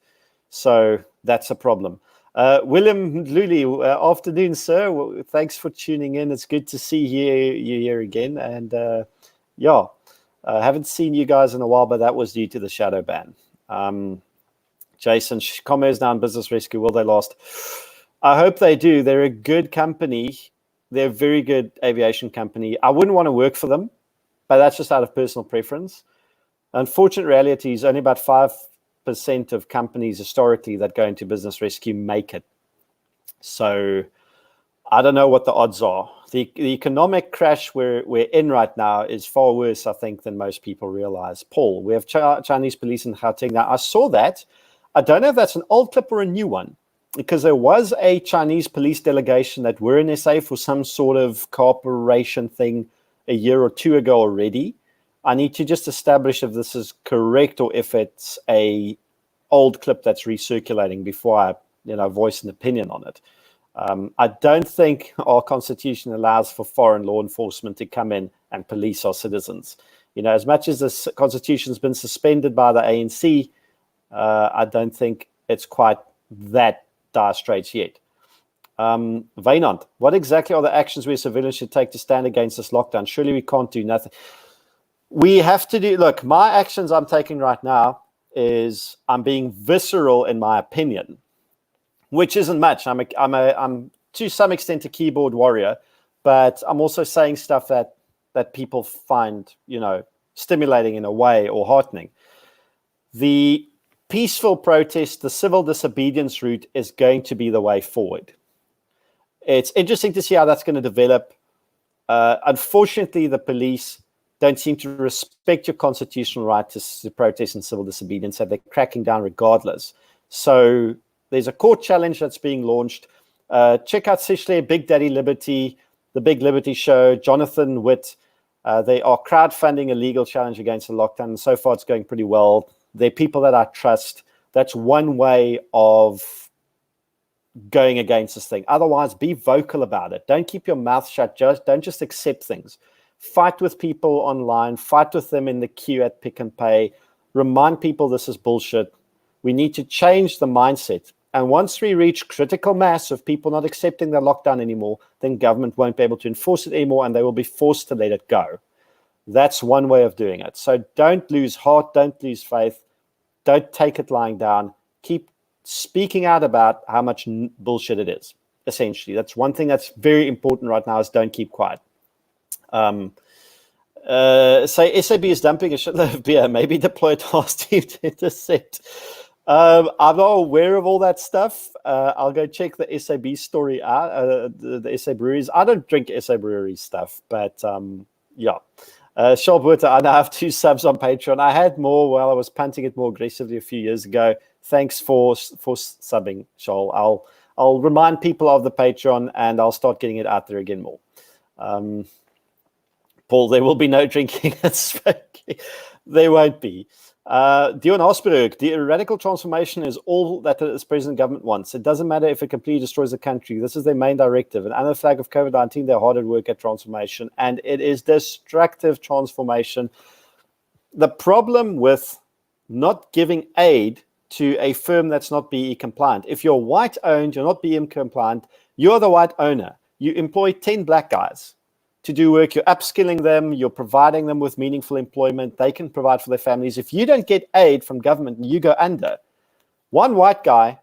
Speaker 1: So that's a problem. William Luli, afternoon, sir. Well, thanks for tuning in. It's good to see you here again. And haven't seen you guys in a while, but that was due to the shadow ban. Jason, Comair's now in business rescue. Will they last? I hope they do. They're a good company. They're a very good aviation company. I wouldn't want to work for them, but that's just out of personal preference. Unfortunate reality is only about 5% of companies historically that go into business rescue make it. So I don't know what the odds are. The economic crash we're in right now is far worse, I think, than most people realize. Paul, we have Chinese police in Gauteng now. I saw that. I don't know if that's an old clip or a new one, because there was a Chinese police delegation that were in SA for some sort of cooperation thing a year or two ago already. I need to just establish if this is correct or if it's a old clip that's recirculating before I voice an opinion on it. I don't think our constitution allows for foreign law enforcement to come in and police our citizens. As much as this constitution's been suspended by the ANC, I don't think it's quite that dire straits yet. Vainant, what exactly are the actions we civilians should take to stand against this lockdown? Surely we can't do nothing. We have to do, look, my actions I'm taking right now is I'm being visceral in my opinion, which isn't much. I'm to some extent a keyboard warrior, but I'm also saying stuff that people find, stimulating in a way or heartening. The peaceful protest, the civil disobedience route is going to be the way forward. It's interesting to see how that's going to develop. Unfortunately, the police don't seem to respect your constitutional right to protest and civil disobedience, so they're cracking down regardless. So there's a court challenge that's being launched. Check out Sishle, Big Daddy Liberty, The Big Liberty Show, Jonathan Witt. They are crowdfunding a legal challenge against the lockdown, and so far it's going pretty well. They're people that I trust. That's one way of going against this thing. Otherwise, be vocal about it. Don't keep your mouth shut. Don't just accept things. Fight with people online. Fight with them in the queue at Pick and Pay. Remind people this is bullshit. We need to change the mindset. And once we reach critical mass of people not accepting the lockdown anymore, then government won't be able to enforce it anymore and they will be forced to let it go. That's one way of doing it. So don't lose heart. Don't lose faith. Don't take it lying down. Keep speaking out about how much bullshit it is, essentially. That's one thing that's very important right now is don't keep quiet. Say SAB is dumping a shitload of beer. Maybe deploy a task team to intercept. I'm not aware of all that stuff. I'll go check the SAB story out, the SA Breweries. I don't drink SA Breweries stuff, but yeah. Shalberta, I now have 2 subs on Patreon. I had more while I was punting it more aggressively a few years ago. Thanks for subbing, Shal. I'll remind people of the Patreon and I'll start getting it out there again more. Paul, there will be no drinking and smoking. There won't be. Dion Osberg, the radical transformation is all that this present government wants. It doesn't matter if it completely destroys the country. This is their main directive. And under the flag of COVID-19, they're hard at work at transformation. And it is destructive transformation. The problem with not giving aid to a firm that's not BE compliant. If you're white owned, you're not BE compliant, you're the white owner. You employ 10 black guys to do work. You're upskilling them. You're providing them with meaningful employment. They can provide for their families. If you don't get aid from government and you go under, one white guy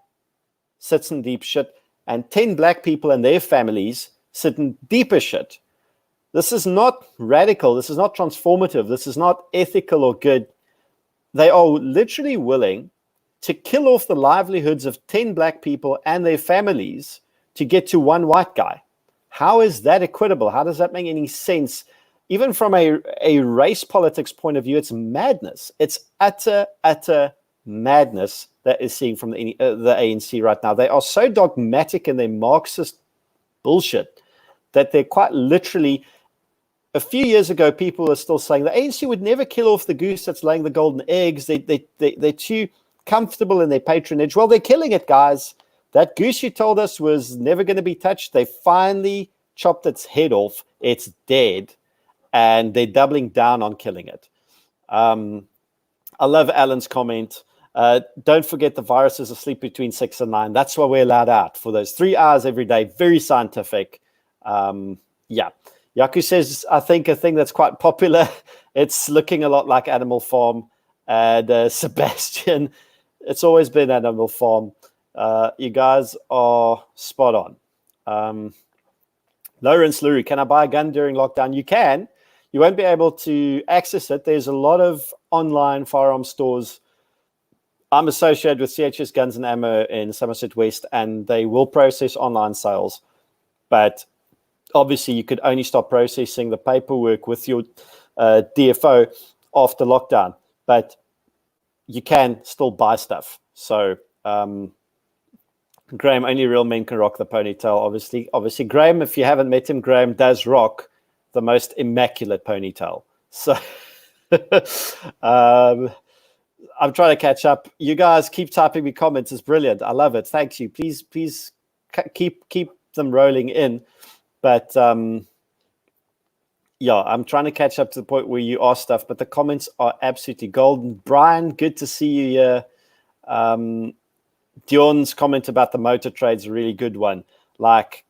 Speaker 1: sits in deep shit, and 10 black people and their families sit in deeper shit. This is not radical. This is not transformative. This is not ethical or good. They are literally willing to kill off the livelihoods of 10 black people and their families to get to one white guy. How is that equitable? How does that make any sense? Even from a race politics point of view, it's madness. It's utter madness that is seen from the ANC right now. They are so dogmatic in their Marxist bullshit that they're quite literally... A few years ago, people were still saying the ANC would never kill off the goose that's laying the golden eggs. They're too comfortable in their patronage. Well, they're killing it, guys. That goose you told us was never going to be touched. They finally chopped its head off. It's dead. And they're doubling down on killing it. I love Alan's comment. Don't forget the virus is asleep between 6 and 9. That's why we're allowed out for those 3 hours every day. Very scientific. Yeah. Yaku says, I think a thing that's quite popular, it's looking a lot like Animal Farm. And Sebastian, it's always been Animal Farm. You guys are spot on. Lawrence Lurie, can I buy a gun during lockdown? You can. You won't be able to access it. There's a lot of online firearm stores. I'm associated with CHS Guns and Ammo in Somerset West, and they will process online sales. But obviously, you could only start processing the paperwork with your DFO after lockdown, but you can still buy stuff. So, Graham, only real men can rock the ponytail, obviously. Graham, if you haven't met him, Graham does rock the most immaculate ponytail. So, I'm trying to catch up. You guys keep typing me comments. It's brilliant. I love it. Thank you. Please keep them rolling in. But yeah, I'm trying to catch up to the point where you ask stuff, but the comments are absolutely golden. Brian, good to see you here. Dion's comment about the motor trade's a really good one. Like,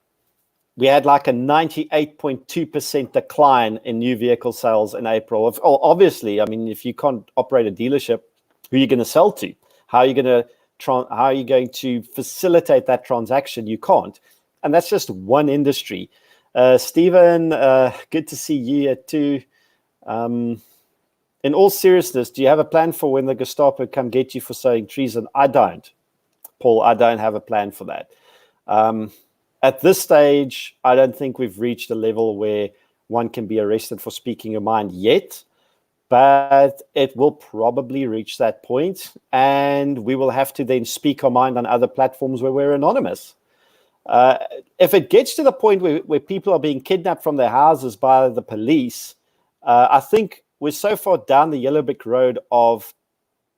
Speaker 1: we had like a 98.2% decline in new vehicle sales in April. Obviously, I mean, if you can't operate a dealership, who are you going to sell to? How are you going to facilitate that transaction? You can't. And that's just one industry. Stephen, good to see you here too. In all seriousness, do you have a plan for when the Gestapo come get you for sowing treason? I don't. Paul, I don't have a plan for that. At this stage, I don't think we've reached a level where one can be arrested for speaking your mind yet, but it will probably reach that point, and we will have to then speak our mind on other platforms where we're anonymous. If it gets to the point where people are being kidnapped from their houses by the police, I think we're so far down the yellow brick road of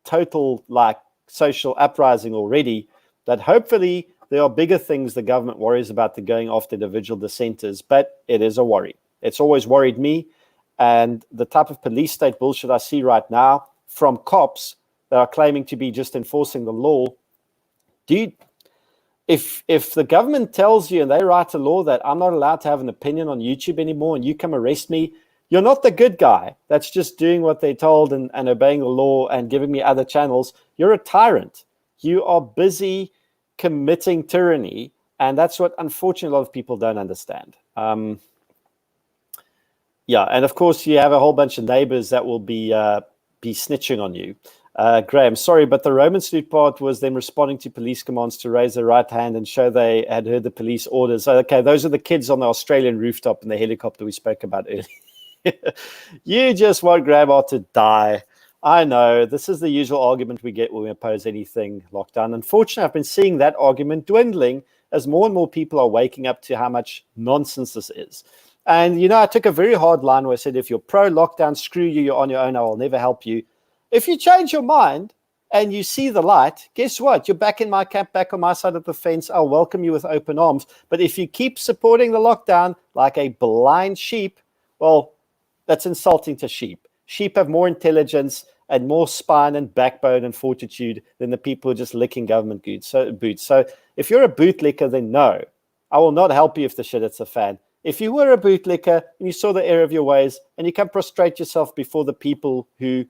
Speaker 1: total like social uprising already that hopefully there are bigger things the government worries about than going after individual dissenters, but it is a worry. It's always worried me, and the type of police state bullshit I see right now from cops that are claiming to be just enforcing the law. Dude, if the government tells you and they write a law that I'm not allowed to have an opinion on YouTube anymore and you come arrest me, you're not the good guy that's just doing what they're told and obeying the law and giving me other channels. You're a tyrant. You are busy committing tyranny, and that's what unfortunately a lot of people don't understand. Yeah, and of course you have a whole bunch of neighbors that will be snitching on you. Graham, sorry, but the Roman salute part was them responding to police commands to raise their right hand and show they had heard the police orders. Okay, those are the kids on the Australian rooftop in the helicopter we spoke about earlier. You just want Grandma to die. I know, this is the usual argument we get when we oppose anything lockdown. Unfortunately, I've been seeing that argument dwindling as more and more people are waking up to how much nonsense this is. And, you know, I took a very hard line where I said, if you're pro-lockdown, screw you, you're on your own, I will never help you. If you change your mind and you see the light, guess what? You're back in my camp, back on my side of the fence. I'll welcome you with open arms. But if you keep supporting the lockdown like a blind sheep, well, that's insulting to sheep. Sheep have more intelligence and more spine and backbone and fortitude than the people who are just licking government boots. So if you're a bootlicker, then no, I will not help you if the shit hits a fan. If you were a bootlicker and you saw the error of your ways and you can prostrate yourself before the people who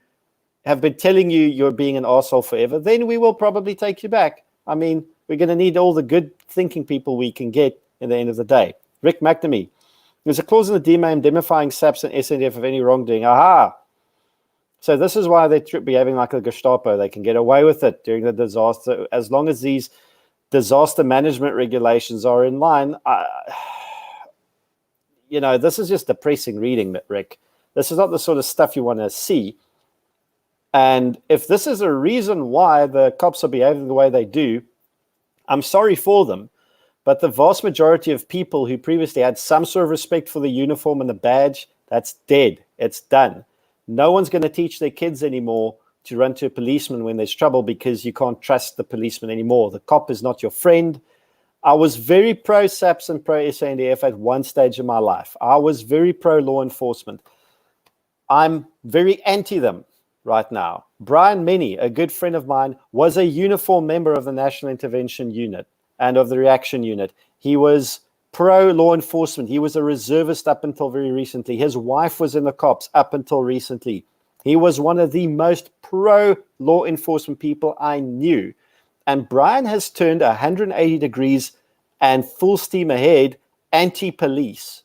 Speaker 1: have been telling you you're being an arsehole forever, then we will probably take you back. I mean, We're going to need all the good thinking people we can get at the end of the day. Rick McNamee. There's a clause in the DMA indemnifying SAPS and SNDF of any wrongdoing. Aha! So this is why they're behaving like a Gestapo. They can get away with it during the disaster. As long as these disaster management regulations are in line, this is just depressing reading, Rick. This is not the sort of stuff you want to see. And if this is a reason why the cops are behaving the way they do, I'm sorry for them. But the vast majority of people who previously had some sort of respect for the uniform and the badge, that's dead. It's done. No one's going to teach their kids anymore to run to a policeman when there's trouble because you can't trust the policeman anymore. The cop is not your friend. I was very pro SAPS and pro SANDF at one stage in my life. I was very pro law enforcement. I'm very anti them right now. Brian Menny, a good friend of mine, was a uniformed member of the National Intervention Unit and of the Reaction Unit. He was pro law enforcement. He was a reservist up until very recently. His wife was in the cops up until recently. He was one of the most pro law enforcement people I knew. And Brian has turned 180 degrees and full steam ahead anti-police.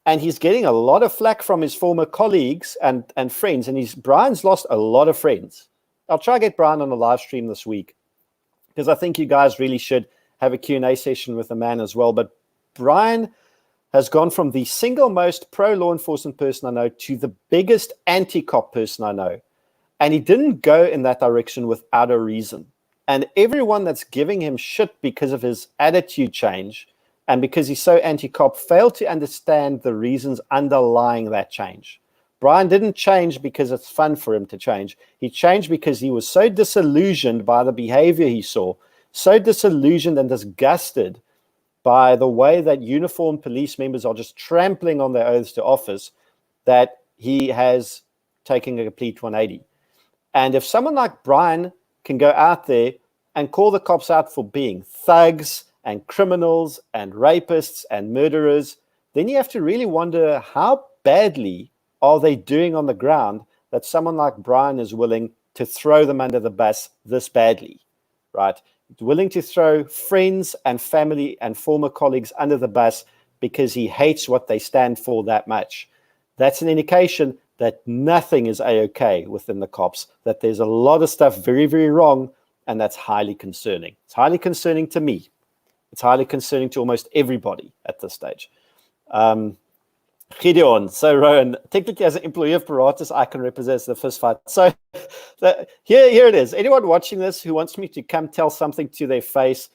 Speaker 1: And he's getting a lot of flack from his former colleagues and friends. And Brian's lost a lot of friends. I'll try to get Brian on a live stream this week because I think you guys really should have a Q&A session with the man as well. But Brian has gone from the single most pro-law enforcement person I know to the biggest anti-cop person I know. And he didn't go in that direction without a reason. And everyone that's giving him shit because of his attitude change and because he's so anti-cop failed to understand the reasons underlying that change. Brian didn't change because it's fun for him to change. He changed because he was so disillusioned by the behavior he saw, so disillusioned and disgusted by the way that uniformed police members are just trampling on their oaths to office that he has taken a complete 180. And if someone like Brian can go out there and call the cops out for being thugs and criminals and rapists and murderers, then you have to really wonder how badly are they doing on the ground that someone like Brian is willing to throw them under the bus this badly, right? Willing to throw friends and family and former colleagues under the bus because he hates what they stand for that much. That's an indication that nothing is A-okay within the cops, that there's a lot of stuff very, very wrong, and that's highly concerning. It's highly concerning to me. It's highly concerning to almost everybody at this stage. Gideon, so Rowan, technically as an employee of Paratus, I can represent the fist fight. So here it is. Anyone watching this who wants me to come tell something to their face,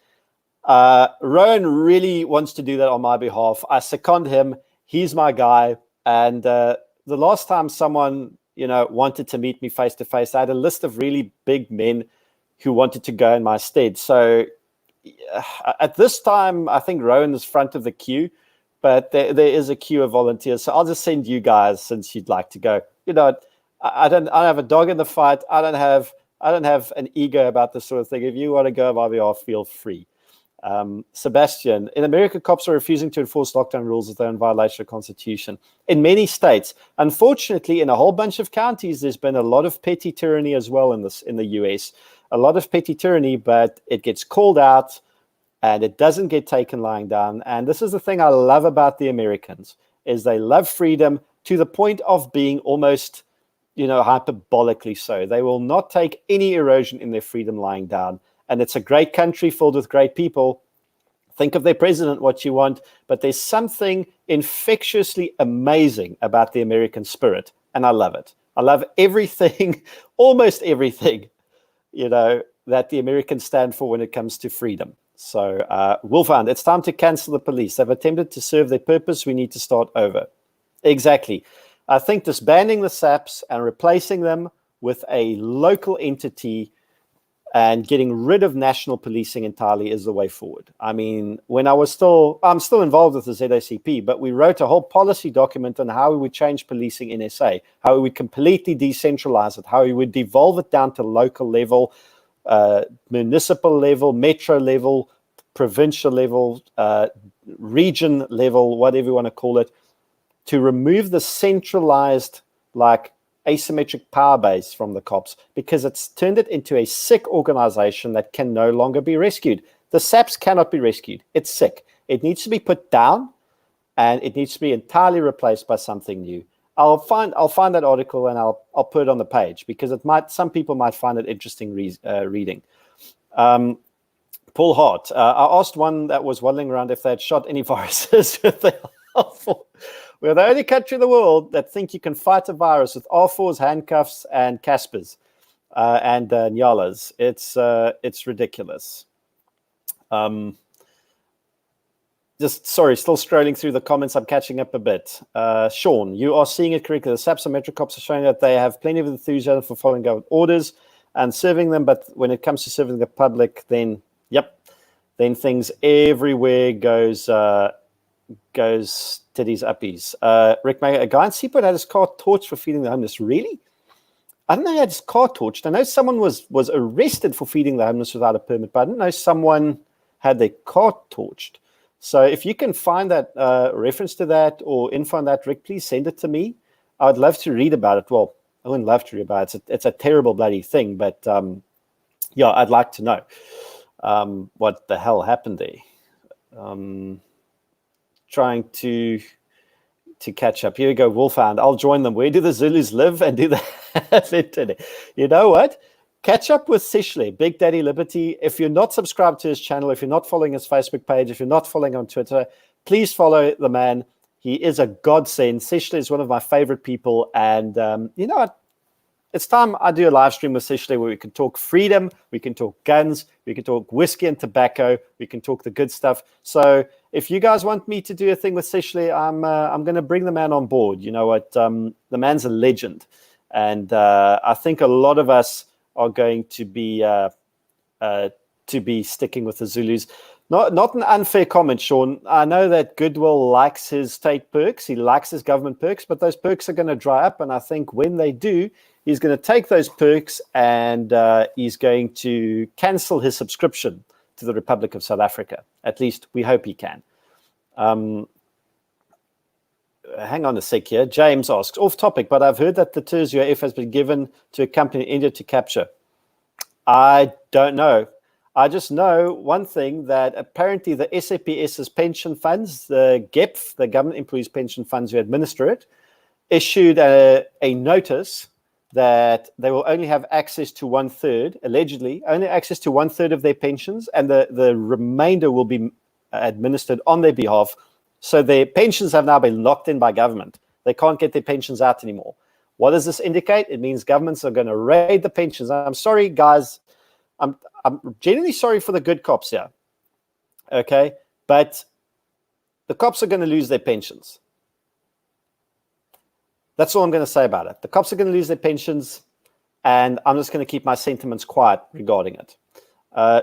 Speaker 1: Rowan really wants to do that on my behalf. I second him. He's my guy. And the last time someone, wanted to meet me face to face, I had a list of really big men who wanted to go in my stead. So at this time, I think Rowan is front of the queue. But there is a queue of volunteers, so I'll just send you guys since you'd like to go. I don't have a dog in the fight. I don't have an ego about this sort of thing. If you want to go on my behalf, feel free. Sebastian, in America, cops are refusing to enforce lockdown rules as they're in violation of the Constitution. In many states, unfortunately, in a whole bunch of counties, there's been a lot of petty tyranny as well in the US. A lot of petty tyranny, but it gets called out. And it doesn't get taken lying down. And this is the thing I love about the Americans, is they love freedom to the point of being almost, hyperbolically so. They will not take any erosion in their freedom lying down. And it's a great country filled with great people. Think of their president what you want. But there's something infectiously amazing about the American spirit. And I love it. I love everything, almost everything, that the Americans stand for when it comes to freedom. So, Wolfhound, it's time to cancel the police. They've attempted to serve their purpose. We need to start over. Exactly. I think disbanding the SAPs and replacing them with a local entity and getting rid of national policing entirely is the way forward. I mean, I'm still involved with the ZACP, but we wrote a whole policy document on how we would change policing in SA, how we would completely decentralize it, how we would devolve it down to local level, municipal level, metro level, provincial level, region level, whatever you want to call it, to remove the centralized asymmetric power base from the cops because it's turned it into a sick organization that can no longer be rescued. The SAPS cannot be rescued. It's sick. It needs to be put down, and it needs to be entirely replaced by something new. I'll find that article and I'll put it on the page because some people might find it interesting reading. Paul Hart, I asked one that was waddling around if they had shot any viruses with the R4. We're the only country in the world that think you can fight a virus with R4s, handcuffs, and Caspers and Nyalas. It's ridiculous. Still scrolling through the comments. I'm catching up a bit. Sean, you are seeing it correctly. The SAPS and Metro Cops are showing that they have plenty of enthusiasm for following government orders and serving them, but when it comes to serving the public, then things everywhere goes titties uppies. Rick Mayer, a guy in Seaport had his car torched for feeding the homeless. Really? I didn't know he had his car torched. I know someone was arrested for feeding the homeless without a permit, but I didn't know someone had their car torched. So if you can find that reference to that or info on that, Rick, please send it to me. I would love to read about it. Well, I wouldn't love to read about it. It's a terrible bloody thing, but I'd like to know what the hell happened there. Trying to catch up. Here we go, Wolfhound. I'll join them. Where do the Zulus live and do they have internet? You know what? Catch up with Sishle, Big Daddy Liberty. If you're not subscribed to his channel, if you're not following his Facebook page, if you're not following on Twitter, please follow the man. He is a godsend. Sishle is one of my favorite people. And you know what? It's time I do a live stream with Sishle where we can talk freedom, we can talk guns, we can talk whiskey and tobacco, we can talk the good stuff. So if you guys want me to do a thing with Sishle, I'm going to bring the man on board. You know what? The man's a legend. And I think a lot of us are going to be sticking with the Zulus. Not an unfair comment, Sean. I know that Goodwill likes his state perks. He likes his government perks, but those perks are going to dry up. And I think when they do, he's going to take those perks and he's going to cancel his subscription to the Republic of South Africa. At least we hope he can. Hang on a sec here. James asks, off topic, but I've heard that the TERS UAF has been given to a company in India to capture. I don't know. I just know one thing, that apparently the SAPS's pension funds, the GEPF, the Government Employees Pension Funds who administer it, issued a notice that they will only have access to 1/3, allegedly, only access to 1/3 of their pensions, and the remainder will be administered on their behalf. So their pensions have now been locked in by government. They can't get their pensions out anymore. What does this indicate? It means governments are going to raid the pensions. I'm sorry, guys. I'm genuinely sorry for the good cops here. Okay? But the cops are going to lose their pensions. That's all I'm going to say about it. The cops are going to lose their pensions, and I'm just going to keep my sentiments quiet regarding it.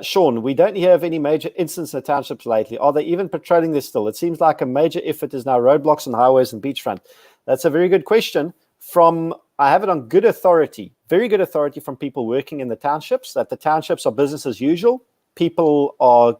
Speaker 1: Sean, we don't hear of any major incidents in the townships lately. Are they even patrolling this still? It seems like a major effort is now roadblocks on highways and beachfront. That's a very good question. I have it on good authority, very good authority from people working in the townships, that the townships are business as usual. People are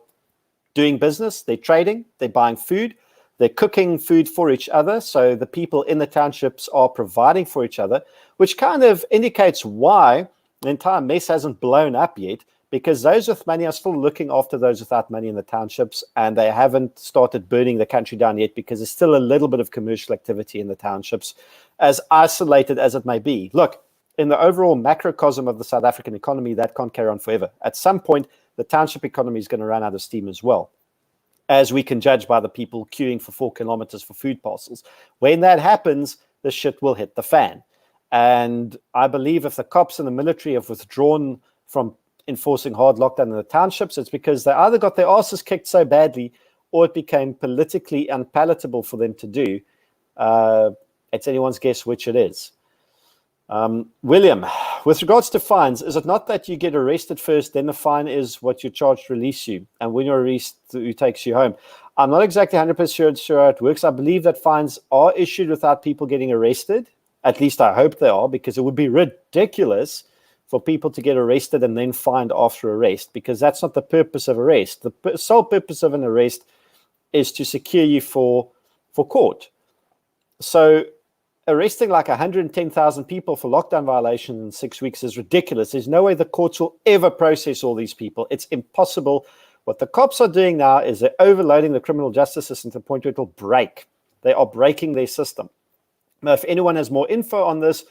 Speaker 1: doing business, they're trading, they're buying food, they're cooking food for each other. So the people in the townships are providing for each other, which kind of indicates why the entire mess hasn't blown up yet, because those with money are still looking after those without money in the townships, and they haven't started burning the country down yet because there's still a little bit of commercial activity in the townships, as isolated as it may be. Look, in the overall macrocosm of the South African economy, that can't carry on forever. At some point, the township economy is going to run out of steam as well, as we can judge by the people queuing for 4 kilometers for food parcels. When that happens, the shit will hit the fan. And I believe if the cops and the military have withdrawn from enforcing hard lockdown in the townships, it's because they either got their asses kicked so badly or it became politically unpalatable for them to do. It's anyone's guess which it is. William, with regards to fines, is it not that you get arrested first, then the fine is what you're charged to release you, and when you're released, who takes you home? I'm not exactly 100% sure how it works. I believe that fines are issued without people getting arrested. At least I hope they are, because it would be ridiculous for people to get arrested and then fined after arrest, because that's not the purpose of arrest. The sole purpose of an arrest is to secure you for court. So arresting like 110,000 people for lockdown violations in 6 weeks is ridiculous. There's no way the courts will ever process all these people. It's impossible. What the cops are doing now is they're overloading the criminal justice system to the point where it will break. They are breaking their system. Now, if anyone has more info on this,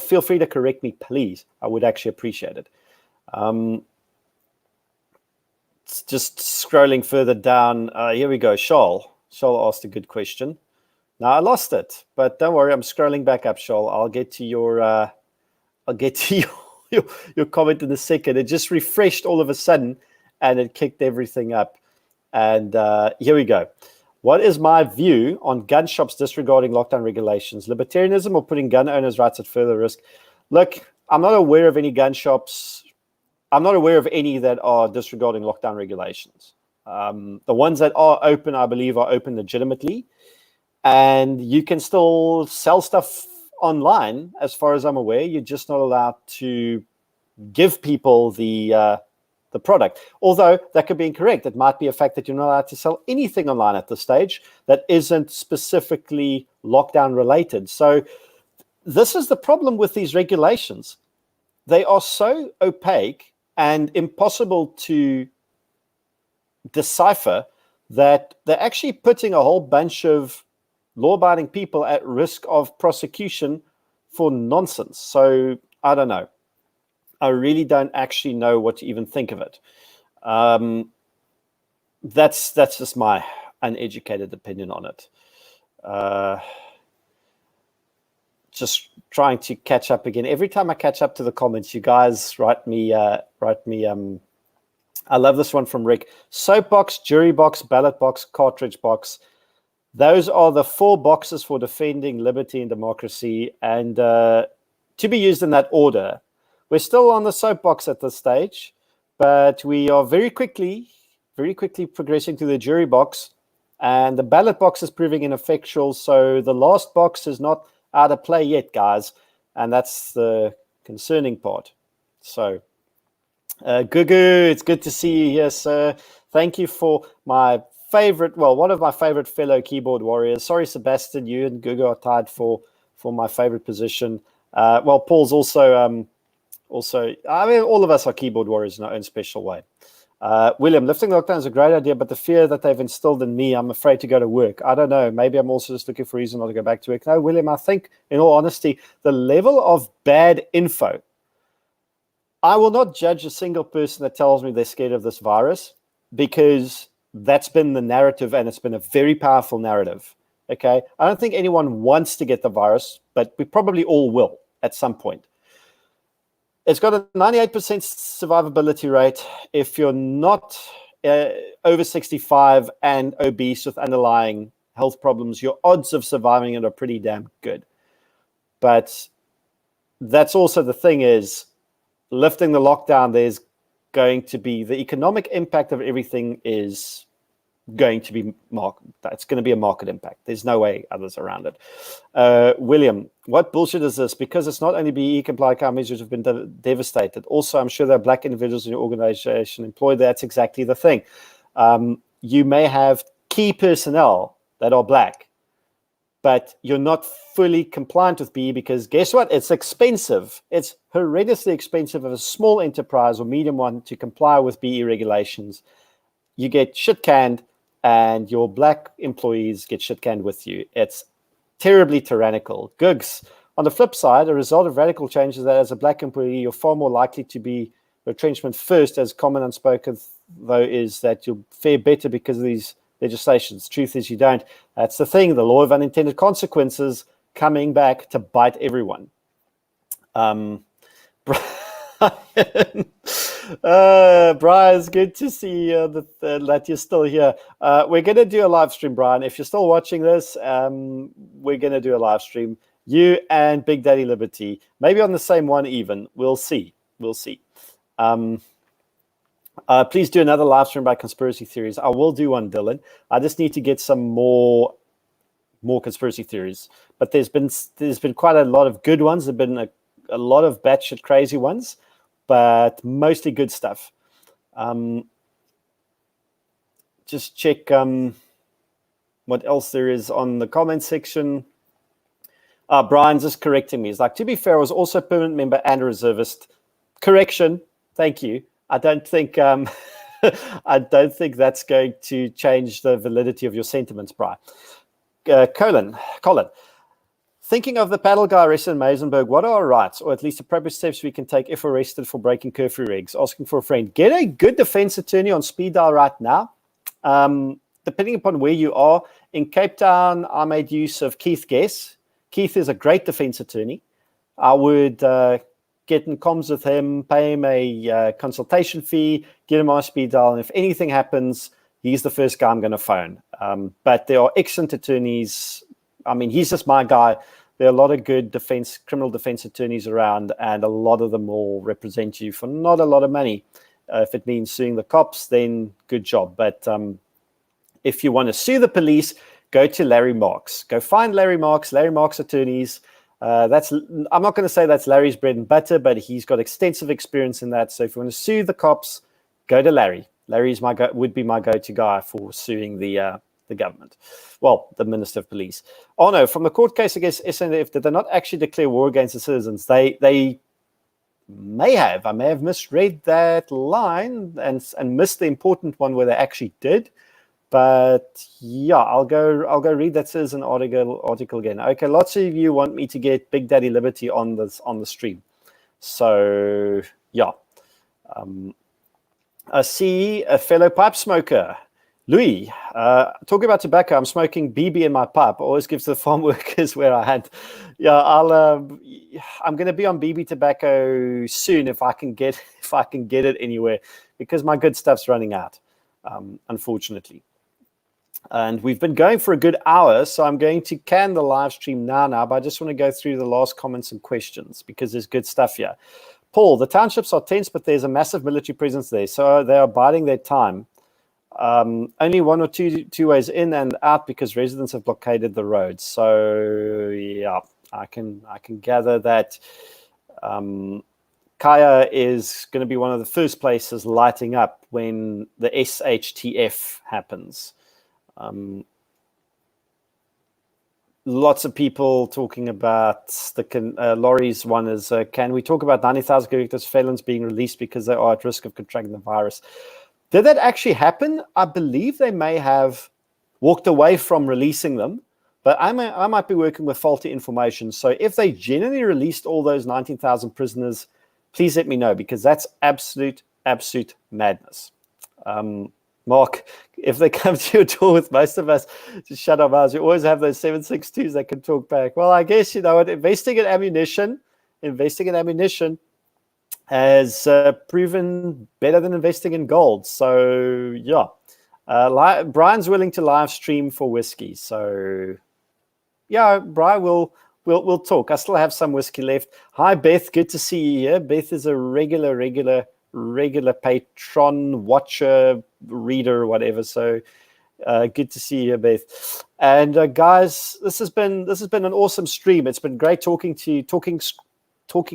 Speaker 1: feel free to correct me, please. I would actually appreciate it. Just scrolling further down. Here we go. Charles asked a good question. Now I lost it, but don't worry. I'm scrolling back up, Charles. I'll get to your your comment in a second. It just refreshed all of a sudden, and it kicked everything up. And here we go. What is my view on gun shops disregarding lockdown regulations? Libertarianism or putting gun owners' rights at further risk? Look, I'm not aware of any gun shops. I'm not aware of any that are disregarding lockdown regulations. The ones that are open, I believe, are open legitimately. And you can still sell stuff online, as far as I'm aware. You're just not allowed to give people the product. Although that could be incorrect. It might be a fact that you're not allowed to sell anything online at this stage that isn't specifically lockdown related. So this is the problem with these regulations. They are so opaque and impossible to decipher that they're actually putting a whole bunch of law-abiding people at risk of prosecution for nonsense. So I don't know. I really don't actually know what to even think of it. That's just my uneducated opinion on it. Just trying to catch up again. Every time I catch up to the comments, you guys write me. I love this one from Rick. Soapbox, jury box, ballot box, cartridge box. Those are the 4 boxes for defending liberty and democracy, and to be used in that order. We're still on the soapbox at this stage, but we are very quickly progressing to the jury box, and the ballot box is proving ineffectual. So the last box is not out of play yet, guys, and that's the concerning part. So, Gugu, it's good to see you here, sir. Thank you for my favorite, well, one of my favorite fellow keyboard warriors. Sorry, Sebastian, you and Gugu are tied for my favorite position. Well, Paul's also, I mean, all of us are keyboard warriors in our own special way. William, lifting the lockdown is a great idea, but the fear that they've instilled in me, I'm afraid to go to work. I don't know. Maybe I'm also just looking for a reason not to go back to work. No, William, I think, in all honesty, the level of bad info, I will not judge a single person that tells me they're scared of this virus, because that's been the narrative, and it's been a very powerful narrative. Okay, I don't think anyone wants to get the virus, but we probably all will at some point. It's got a 98% survivability rate. If you're not over 65 and obese with underlying health problems, your odds of surviving it are pretty damn good. But that's also the thing, is lifting the lockdown, there's going to be the economic impact of everything is going to be that's going to be a market impact. There's no way others around it. William, what bullshit is this? Because it's not only BE compliant companies which have been devastated. Also, I'm sure there are black individuals in your organization employed. That's exactly the thing. You may have key personnel that are black, but you're not fully compliant with BE, because guess what? It's expensive. It's horrendously expensive of a small enterprise or medium one to comply with BE regulations. You get shit canned, and your black employees get shit canned with you. It's terribly tyrannical. Googs. On the flip side, a result of radical change is that as a black employee, you're far more likely to be retrenchment first. As common unspoken, though, is that you'll fare better because of these legislations. Truth is you don't. That's the thing. The law of unintended consequences coming back to bite everyone. Brian, it's good to see that you're still here. We're going to do a live stream, Brian. If you're still watching this, we're going to do a live stream. You and Big Daddy Liberty, maybe on the same one even. We'll see. Please do another live stream about conspiracy theories. I will do one, Dylan. I just need to get some more conspiracy theories. But there's been quite a lot of good ones. There've been a lot of batshit crazy ones, but mostly good stuff. Just check what else there is on the comment section. Brian's just correcting me. He's like, to be fair, I was also a permanent member and a reservist. Correction. Thank you. I don't think I don't think that's going to change the validity of your sentiments, Brian. Colin. Thinking of the paddle guy arrested in Maisenberg, what are our rights, or at least appropriate steps we can take if arrested for breaking curfew regs? Asking for a friend. Get a good defense attorney on speed dial right now. Depending upon where you are. In Cape Town, I made use of Keith Guess. Keith is a great defense attorney. I would get in comms with him, pay him a consultation fee, get him on speed dial, and if anything happens, he's the first guy I'm going to phone. But there are excellent attorneys. I mean, he's just my guy. There are a lot of good criminal defense attorneys around, and a lot of them will represent you for not a lot of money. If it means suing the cops, then good job. But if you want to sue the police, go to Larry Marks. Go find Larry Marks attorneys. I'm not going to say that's Larry's bread and butter, but he's got extensive experience in that. So if you want to sue the cops, go to Larry. Larry's would be my go-to guy for suing the government. Well, the Minister of Police. Oh no, from the court case against SNF, did they not actually declare war against the citizens? They may have. I may have misread that line and missed the important one where they actually did. But yeah, I'll go read that citizen article again. Okay, lots of you want me to get Big Daddy Liberty on the stream. So yeah. I see a fellow pipe smoker. Louis, talking about tobacco, I'm smoking BB in my pipe. Always gives the farm workers where I had. Yeah, I'm going to be on BB tobacco soon if I can get it anywhere, because my good stuff's running out, unfortunately. And we've been going for a good hour, so I'm going to can the live stream now, but I just want to go through the last comments and questions because there's good stuff here. Paul, the townships are tense, but there's a massive military presence there, so they are biding their time. Only one or two ways in and out because residents have blockaded the roads. So yeah, I can gather that Kaya is going to be one of the first places lighting up when the SHTF happens. Lots of people talking about the Laurie's one is, can we talk about 90,000 convicted felons being released because they are at risk of contracting the virus? Did that actually happen? I believe they may have walked away from releasing them, but I might be working with faulty information. So if they genuinely released all those 19,000 prisoners, please let me know, because that's absolute madness. Mark, if they come to your door with most of us to shut our mouths, you always have those 7.62s that can talk back. Well, I guess, you know what, investing in ammunition has proven better than investing in gold. So, yeah. Brian's willing to live stream for whiskey. So, yeah, Brian, we'll talk. I still have some whiskey left. Hi, Beth. Good to see you here. Beth is a regular patron, watcher, reader, whatever. So good to see you, Beth. And guys, this has been an awesome stream. It's been great talking to you, talking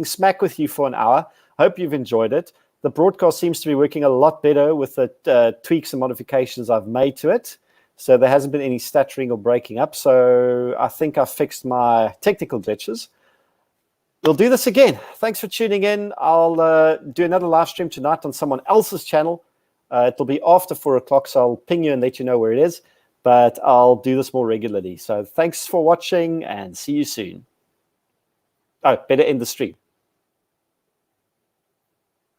Speaker 1: smack with you for an hour. Hope you've enjoyed it. The broadcast seems to be working a lot better with the tweaks and modifications I've made to it. So there hasn't been any stuttering or breaking up. So I think I fixed my technical glitches. We'll do this again. Thanks for tuning in. I'll do another live stream tonight on someone else's channel. It'll be after 4 o'clock, so I'll ping you and let you know where it is. But I'll do this more regularly. So thanks for watching and see you soon. Oh, better end the stream.